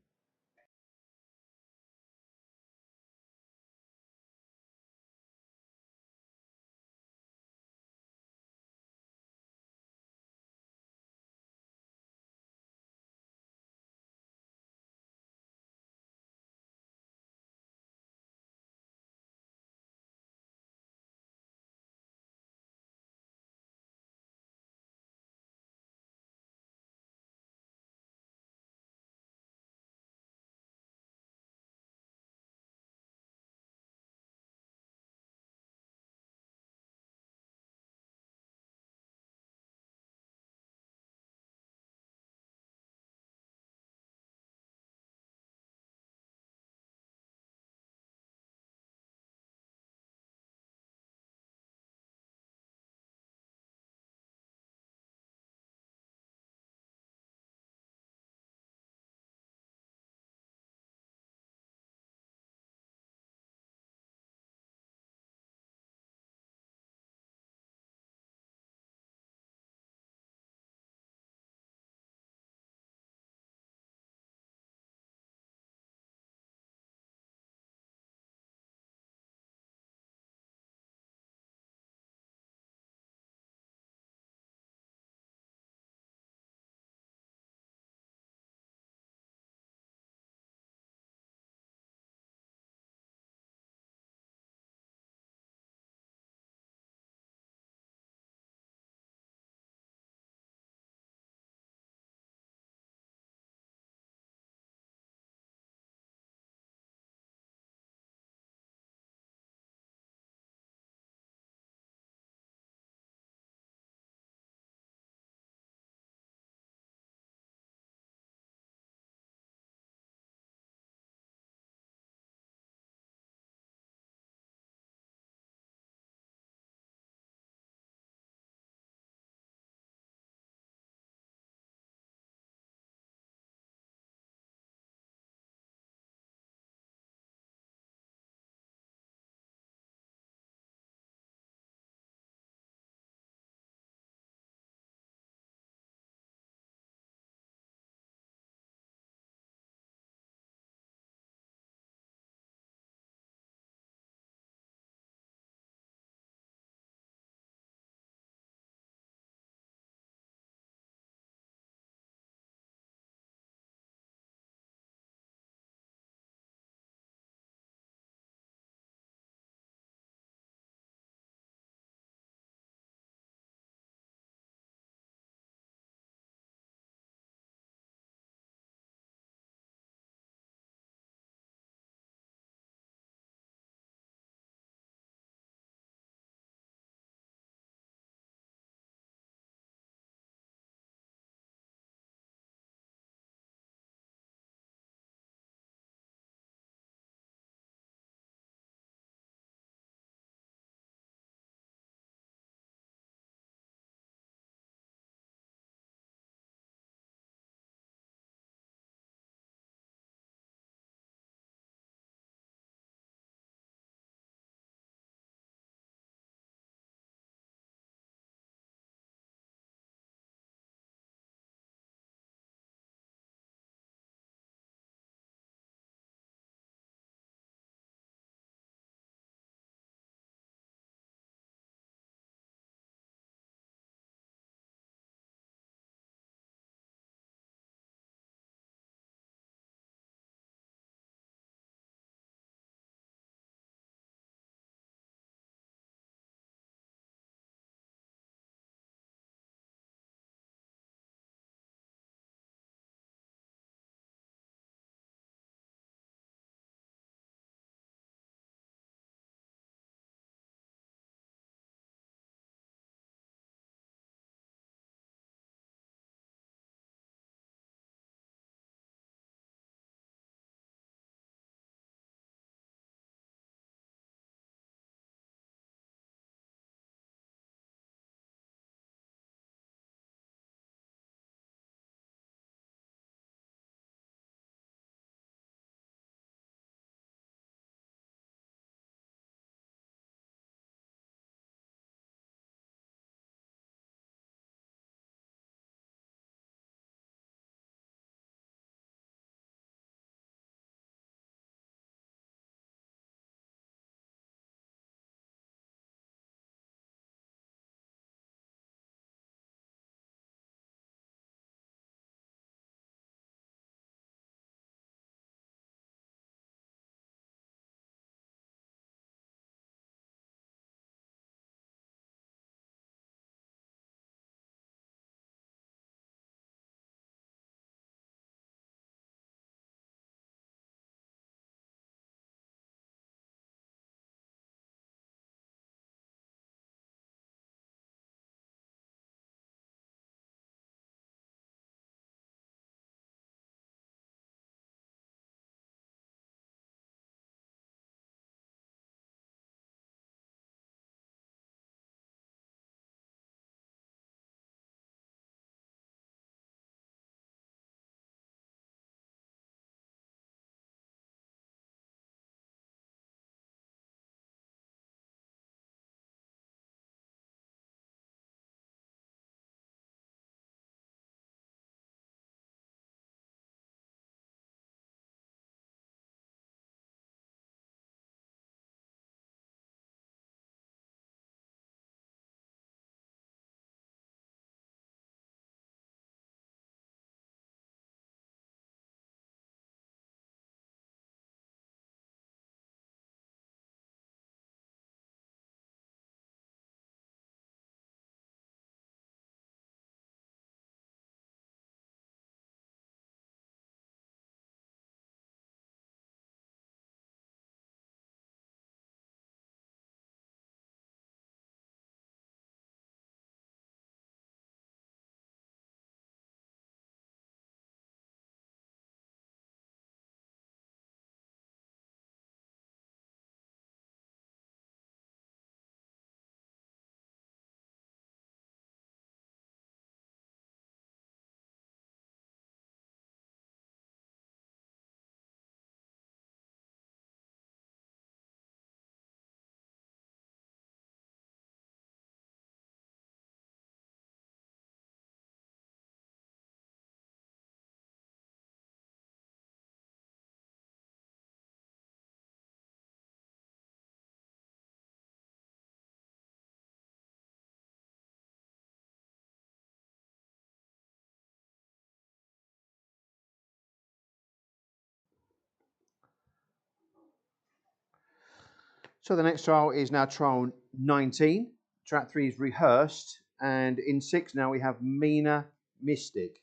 So the next trial is now trial 19. Track 3 is rehearsed, and in 6 now we have Mina Mystic.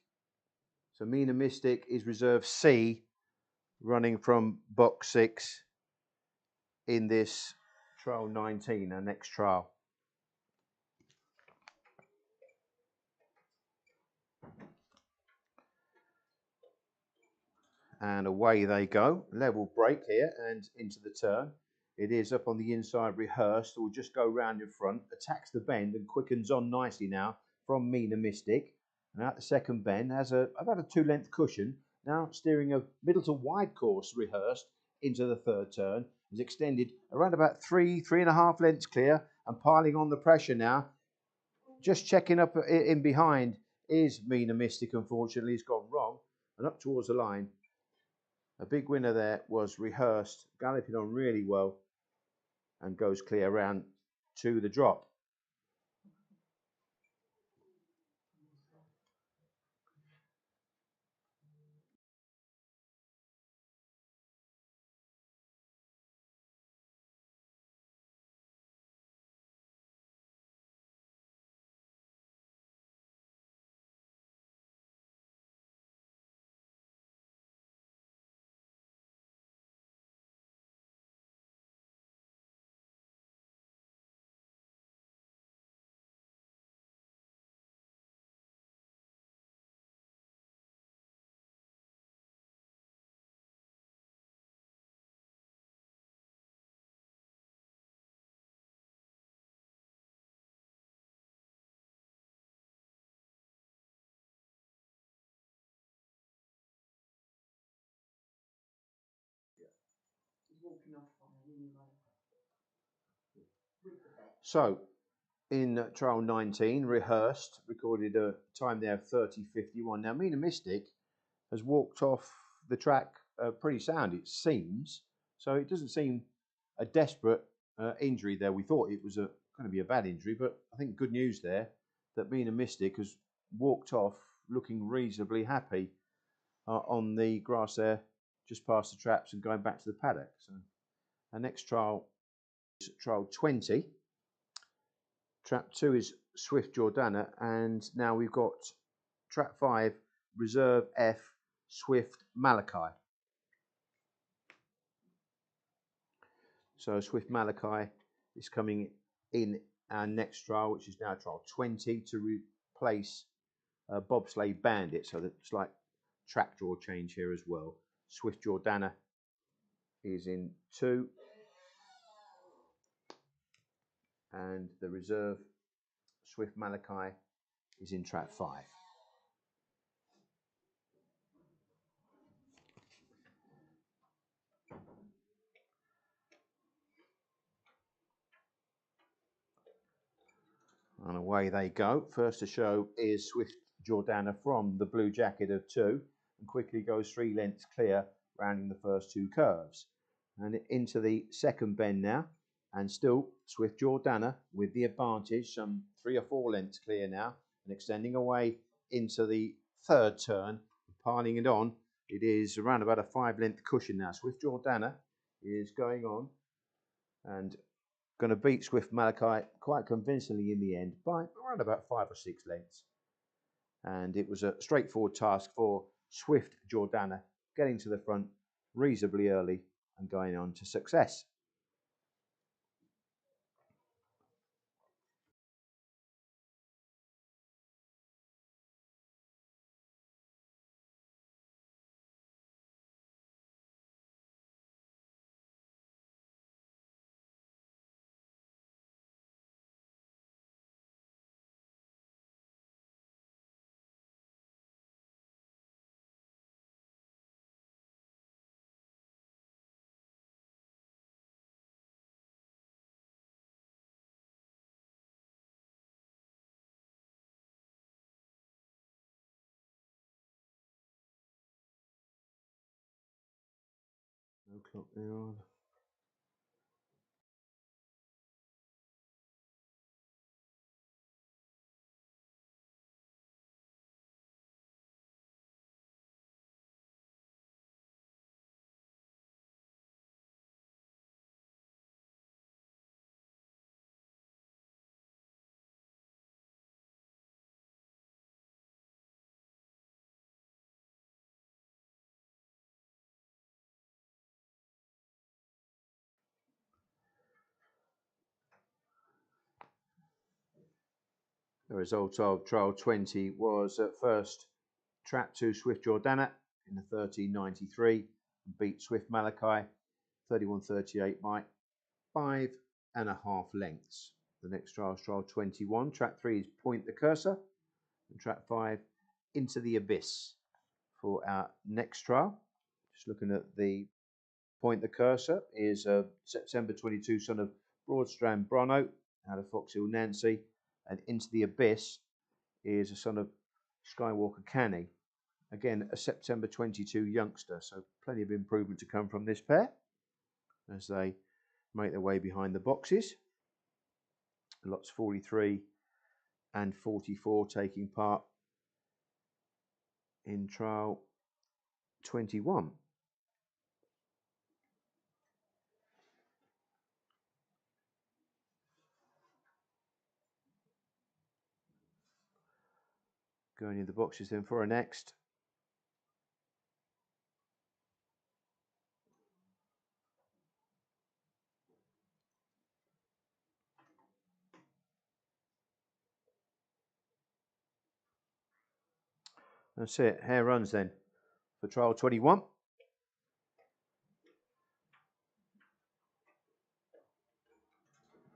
So Mina Mystic is reserve C, running from box 6 in this trial 19, our next trial. And away they go. Level break here and into the turn. It is up on the inside, rehearsed. Will just go round in front, attacks the bend and quickens on nicely now from Mina Mystic. And at the second bend has about a 2-length cushion. Now steering a middle to wide course, rehearsed into the third turn. Is extended around about 3.5 lengths clear and piling on the pressure now. Just checking up in behind is Mina Mystic. Unfortunately, he's gone wrong and up towards the line. A big winner there was rehearsed, galloping on really well and goes clear around to the drop. So, in trial 19, rehearsed, recorded a time there of 30.51. Now, Mina Mystic has walked off the track pretty sound, it seems. So it doesn't seem a desperate injury there. We thought it was going to be a bad injury, but I think good news there that Mina Mystic has walked off looking reasonably happy on the grass there, just past the traps and going back to the paddock. So our next trial is trial 20. Trap 2 is Swift Jordana, and now we've got Trap 5, Reserve F, Swift Malachi. So Swift Malachi is coming in our next trial, which is now trial 20, to replace Bobsleigh Bandit. So the slight track draw change here as well. Swift Jordana is in 2, and the reserve Swift Malachi is in trap 5. And away they go. First to show is Swift Jordana from the blue jacket of 2, and quickly goes 3 lengths clear, rounding the first 2 curves. And into the second bend now, and still Swift Jordana with the advantage, some 3 or 4 lengths clear now, and extending away into the third turn, piling it on. It is around about a 5-length cushion now. Swift Jordana is going on and going to beat Swift Malachi quite convincingly in the end by around about 5 or 6 lengths. And it was a straightforward task for Swift Jordana getting to the front reasonably early and going on to success. No clock there on. The result of trial 20 was at first Trap 2 Swift Jordana in the 13.93 and beat Swift Malachi 31.38 by 5.5 lengths. The next trial is trial 21. Track 3 is Point the Cursor, and track 5 Into the Abyss for our next trial. Just looking at the Point the Cursor is a September 22 son of Broadstrand Brono out of Foxhill Nancy, and Into the Abyss is a son of Skywalker Canny, again a September 22 youngster, so plenty of improvement to come from this pair as they make their way behind the boxes. Lots 43 and 44 taking part in trial 21. Going in the boxes then for our next. That's it, hare runs then for trial 21.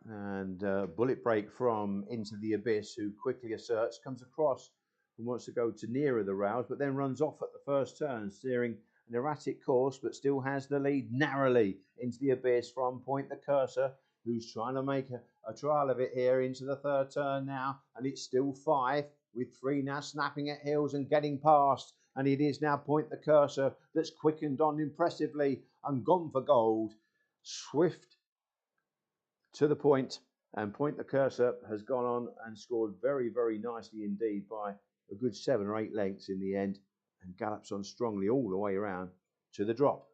And bullet break from Into the Abyss, who quickly asserts, comes across and wants to go to nearer the rails, but then runs off at the first turn, steering an erratic course, but still has the lead narrowly. Into the Abyss from Point the Cursor, who's trying to make a trial of it here into the third turn now, and it's still 5, with 3 now snapping at heels and getting past, and it is now Point the Cursor that's quickened on impressively and gone for gold. Swift to the point, and Point the Cursor has gone on and scored very, very nicely indeed by a good 7 or 8 lengths in the end, and gallops on strongly all the way around to the drop.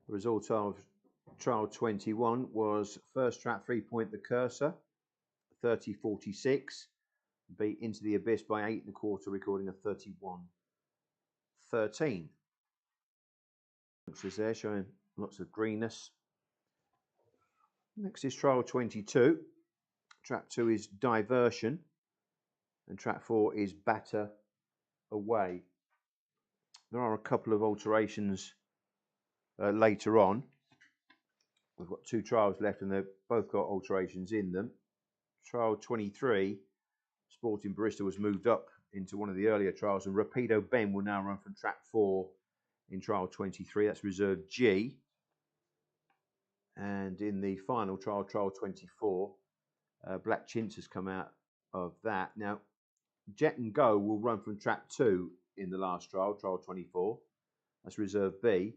The result of trial 21 was first track 3 Point the Cursor, 30.46, beat Into the Abyss by 8.25, recording a 31.13. Is there showing lots of greenness. Next is trial 22. Track 2 is Diversion, and track 4 is Batter Away. There are a couple of alterations later on. We've got 2 trials left and they've both got alterations in them. Trial 23, Sporting Barista, was moved up into one of the earlier trials, and Rapido Ben will now run from track 4 in trial 23. That's reserve G. And in the final trial, trial 24, Black Chintz has come out of that. Now, Jet and Go will run from track 2 in the last trial, trial 24. That's reserve B.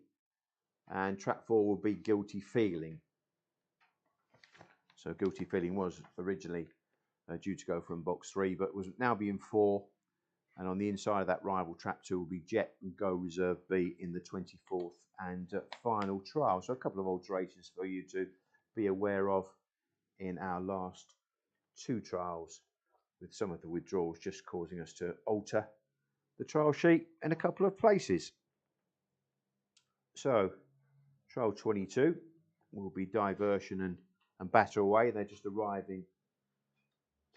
And track 4 will be Guilty Feeling. So Guilty Feeling was originally due to go from box 3, but was now being 4. And on the inside of that rival, track 2 will be Jet and Go reserve B in the 24th and final trial. So a couple of alterations for you to be aware of in our last 2 trials, with some of the withdrawals just causing us to alter the trial sheet in a couple of places. So trial 22 will be Diversion and Batter Away. They're just arriving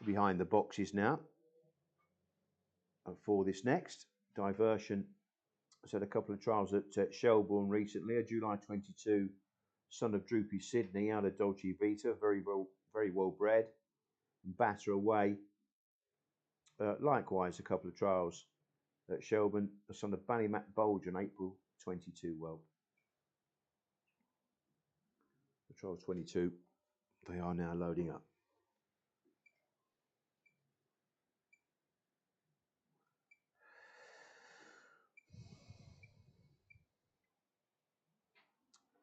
behind the boxes now for this next. Diversion has had a couple of trials at Shelbourne recently. A July 22 son of Droopy Sydney out of Dolce Vita, very well bred. And Batter Away, likewise a couple of trials at Shelbourne, a son of Ballymac Bulge, an April 22 whelp. The trial 22, they are now loading up.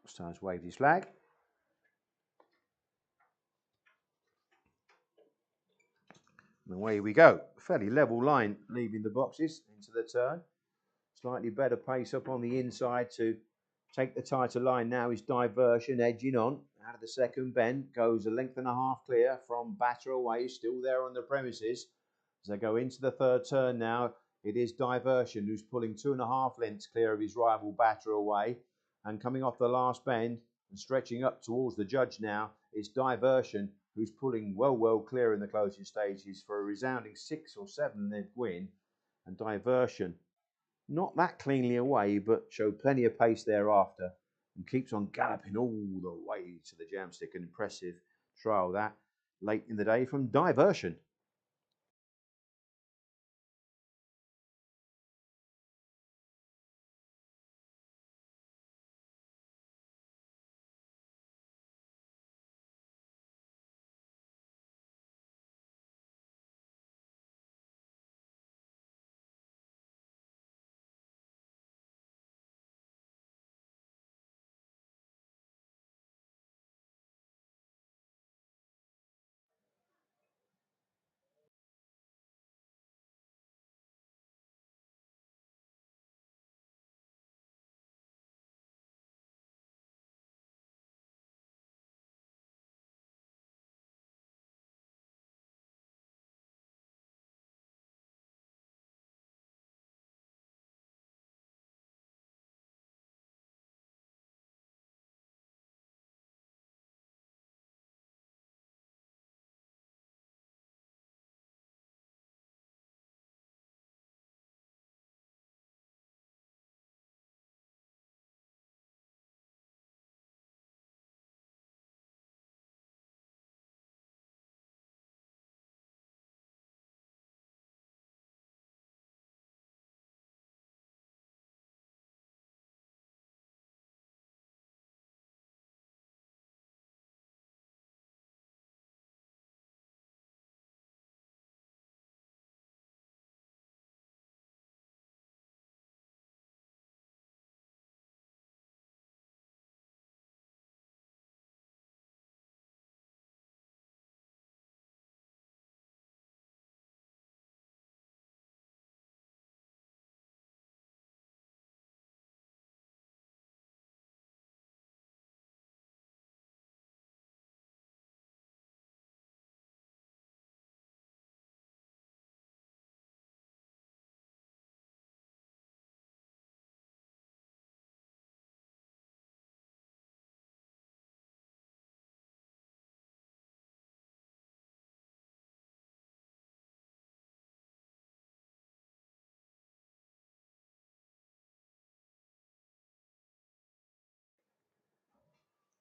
Star's waved his flag. And away we go. Fairly level line leaving the boxes into the turn. Slightly better pace up on the inside to take the tighter line now is Diversion, edging on. Out of the second bend, goes a length and a half clear from Batter Away, still there on the premises. As they go into the third turn now, it is Diversion who's pulling 2.5 lengths clear of his rival Batter Away. And coming off the last bend and stretching up towards the judge now is Diversion, who's pulling well clear in the closing stages for a resounding 6 or 7 length win. And Diversion, not that cleanly away, but showed plenty of pace thereafter and keeps on galloping all the way to the Jamstick. An impressive trial that late in the day from Diversion.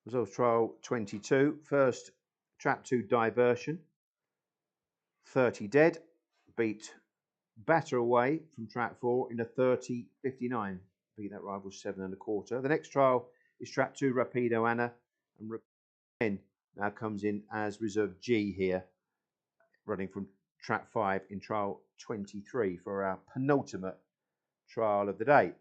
Results trial 22. First trap 2 diversion. 30 dead. Beat Batter Away from trap 4 in a 30.59. Beat that rival 7.25. The next trial is trap 2 Rapido Anna, and Rapido now comes in as reserve G here, running from trap 5 in trial 23 for our penultimate trial of the day.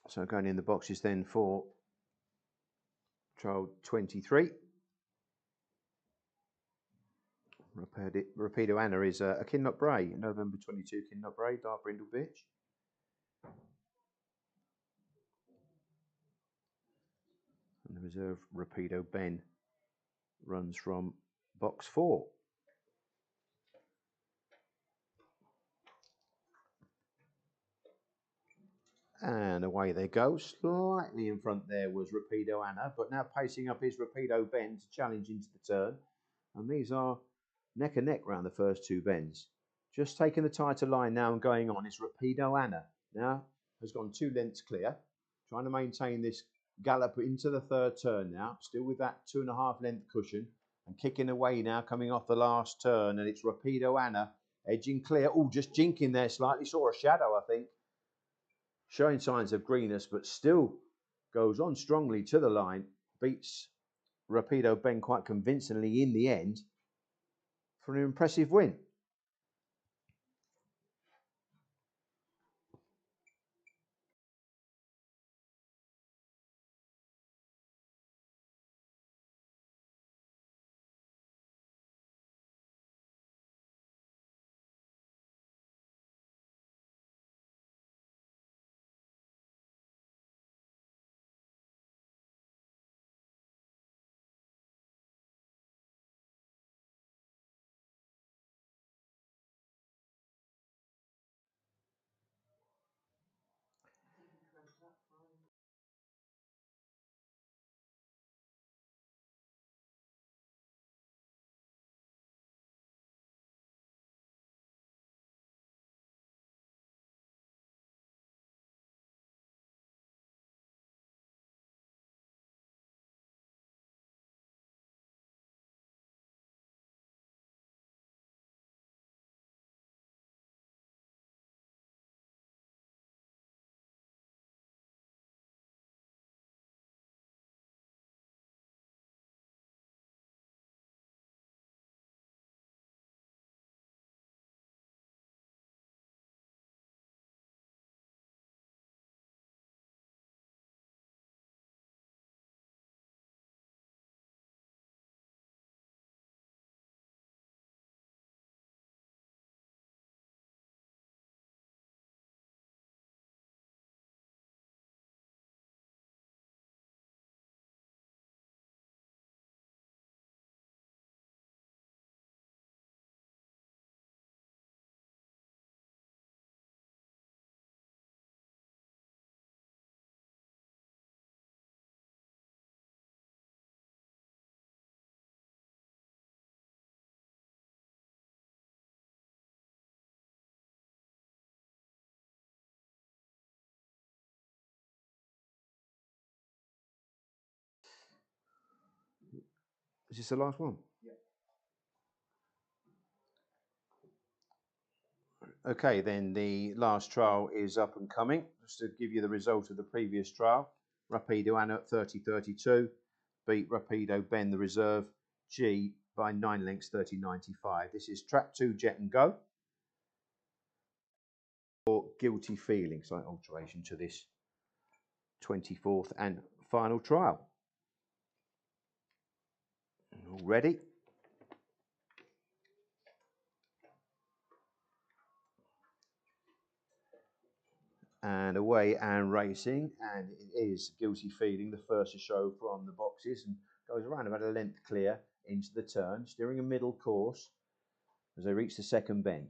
So going in the boxes then for trial 23. Rapido Anna is a Kinloch Bray, November 22 Kinloch Bray, dark brindle bitch. And the reserve Rapido Ben runs from box 4. And away they go. Slightly in front there was Rapido Anna, but now pacing up is Rapido Ben to challenge into the turn. And these are neck and neck round the first two bends. Just taking the tighter line now and going on is Rapido Anna. Now has gone 2 lengths clear, trying to maintain this gallop into the third turn now, still with that 2.5 length cushion, and kicking away now, coming off the last turn, and it's Rapido Anna edging clear. Oh, just jinking there slightly, saw a shadow, I think. Showing signs of greenness, but still goes on strongly to the line, beats Rapido Ben quite convincingly in the end for an impressive win. Is this the last one? Yeah. Okay, then the last trial is up and coming. Just to give you the result of the previous trial. Rapido Anna at 30.32 beat Rapido Ben the reserve G by 9 lengths 30.95. This is track 2 Jet and Go. For Guilty Feeling, slight alteration to this 24th and final trial. All ready? And away and racing, and it is Guilty Feeling, the first to show from the boxes, and goes around about a length clear into the turn, steering a middle course as they reach the second bend.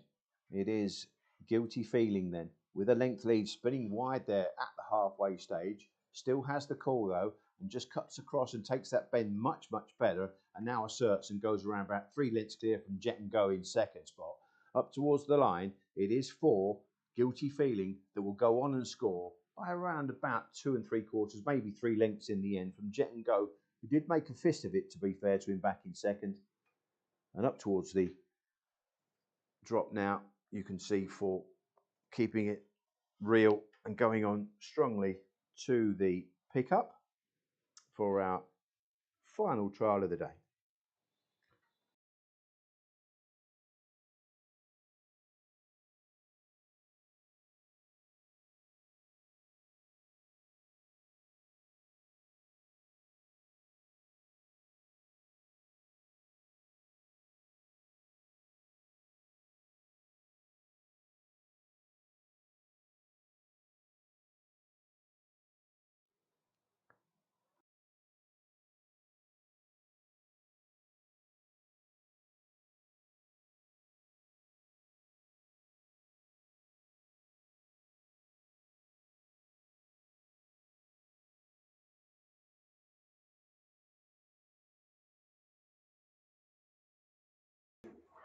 It is Guilty Feeling then. with a length lead spinning wide there at the halfway stage. Still has the call though, and just cuts across and takes that bend much better, and now asserts and goes around about 3 lengths clear from Jet and Go in second spot. Up towards the line, it is 4 Guilty Feeling that will go on and score by around about 2 3/4, maybe 3 lengths in the end from Jet and Go, who did make a fist of it, to be fair to him, back in second. And up towards the drop now, you can see for keeping it real and going on strongly to the pickup for our final trial of the day.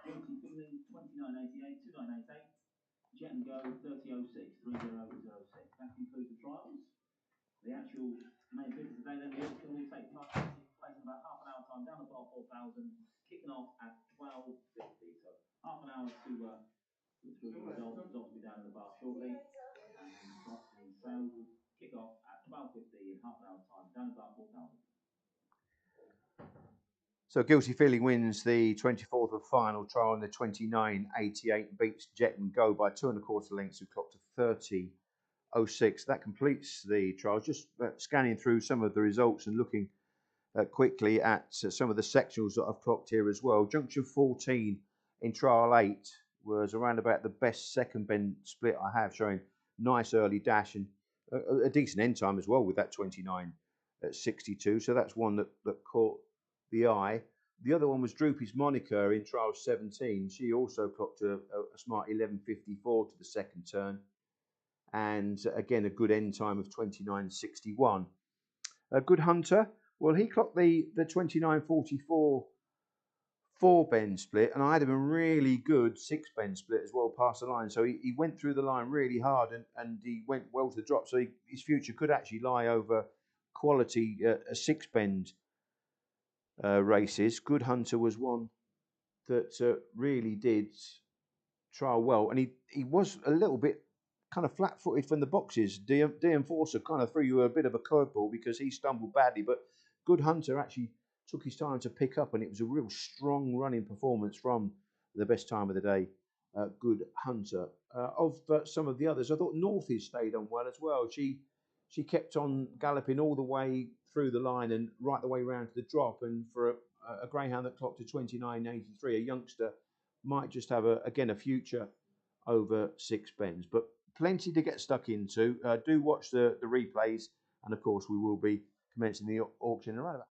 Guilty Feeling 2988, 2988. Jet and Go 3006, 3006. That concludes the trials. The actual main event today, then the auction will take place in about half an hour time down the bar 4000, kicking off at 12:50. So half an hour to look through the results. The results will be down in the bar shortly, and the sales will kick off at 12:50 in half an hour time down the bar 4000. So Guilty Feeling wins the 24th of final trial in the 29.88, beats Jet and Go by 2 1/4 lengths, who clocked a 30.06. That completes the trial. Just scanning through some of the results and looking quickly at some of the sectionals that I've clocked here as well. Junction 14 in trial 8 was around about the best second bend split I have, showing nice early dash and a decent end time as well with that 29.62. So that's one that caught the eye. The other one was Droopy's Monica in trial 17. She also clocked a smart 11.54 to the second turn, and again a good end time of 29.61. A Good Hunter, well, he clocked the 29.44 4 bend split, and I had him a really good 6 bend split as well past the line. So he went through the line really hard, and he went well to the drop. So his future could actually lie over quality 6 bend races. Good Hunter was one that really did trial well, and he was a little bit kind of flat-footed from the boxes. D Enforcer kind of threw you a bit of a curveball because he stumbled badly, but Good Hunter actually took his time to pick up, and it was a real strong running performance from the best time of the day, Good Hunter. Of some of the others, I thought Northies stayed on well as well. She kept on galloping all the way through the line and right the way round to the drop, and for a greyhound that clocked to 29.83, a youngster might just have a future over 6 bends, but plenty to get stuck into. Do watch the replays, and of course we will be commencing the auction around about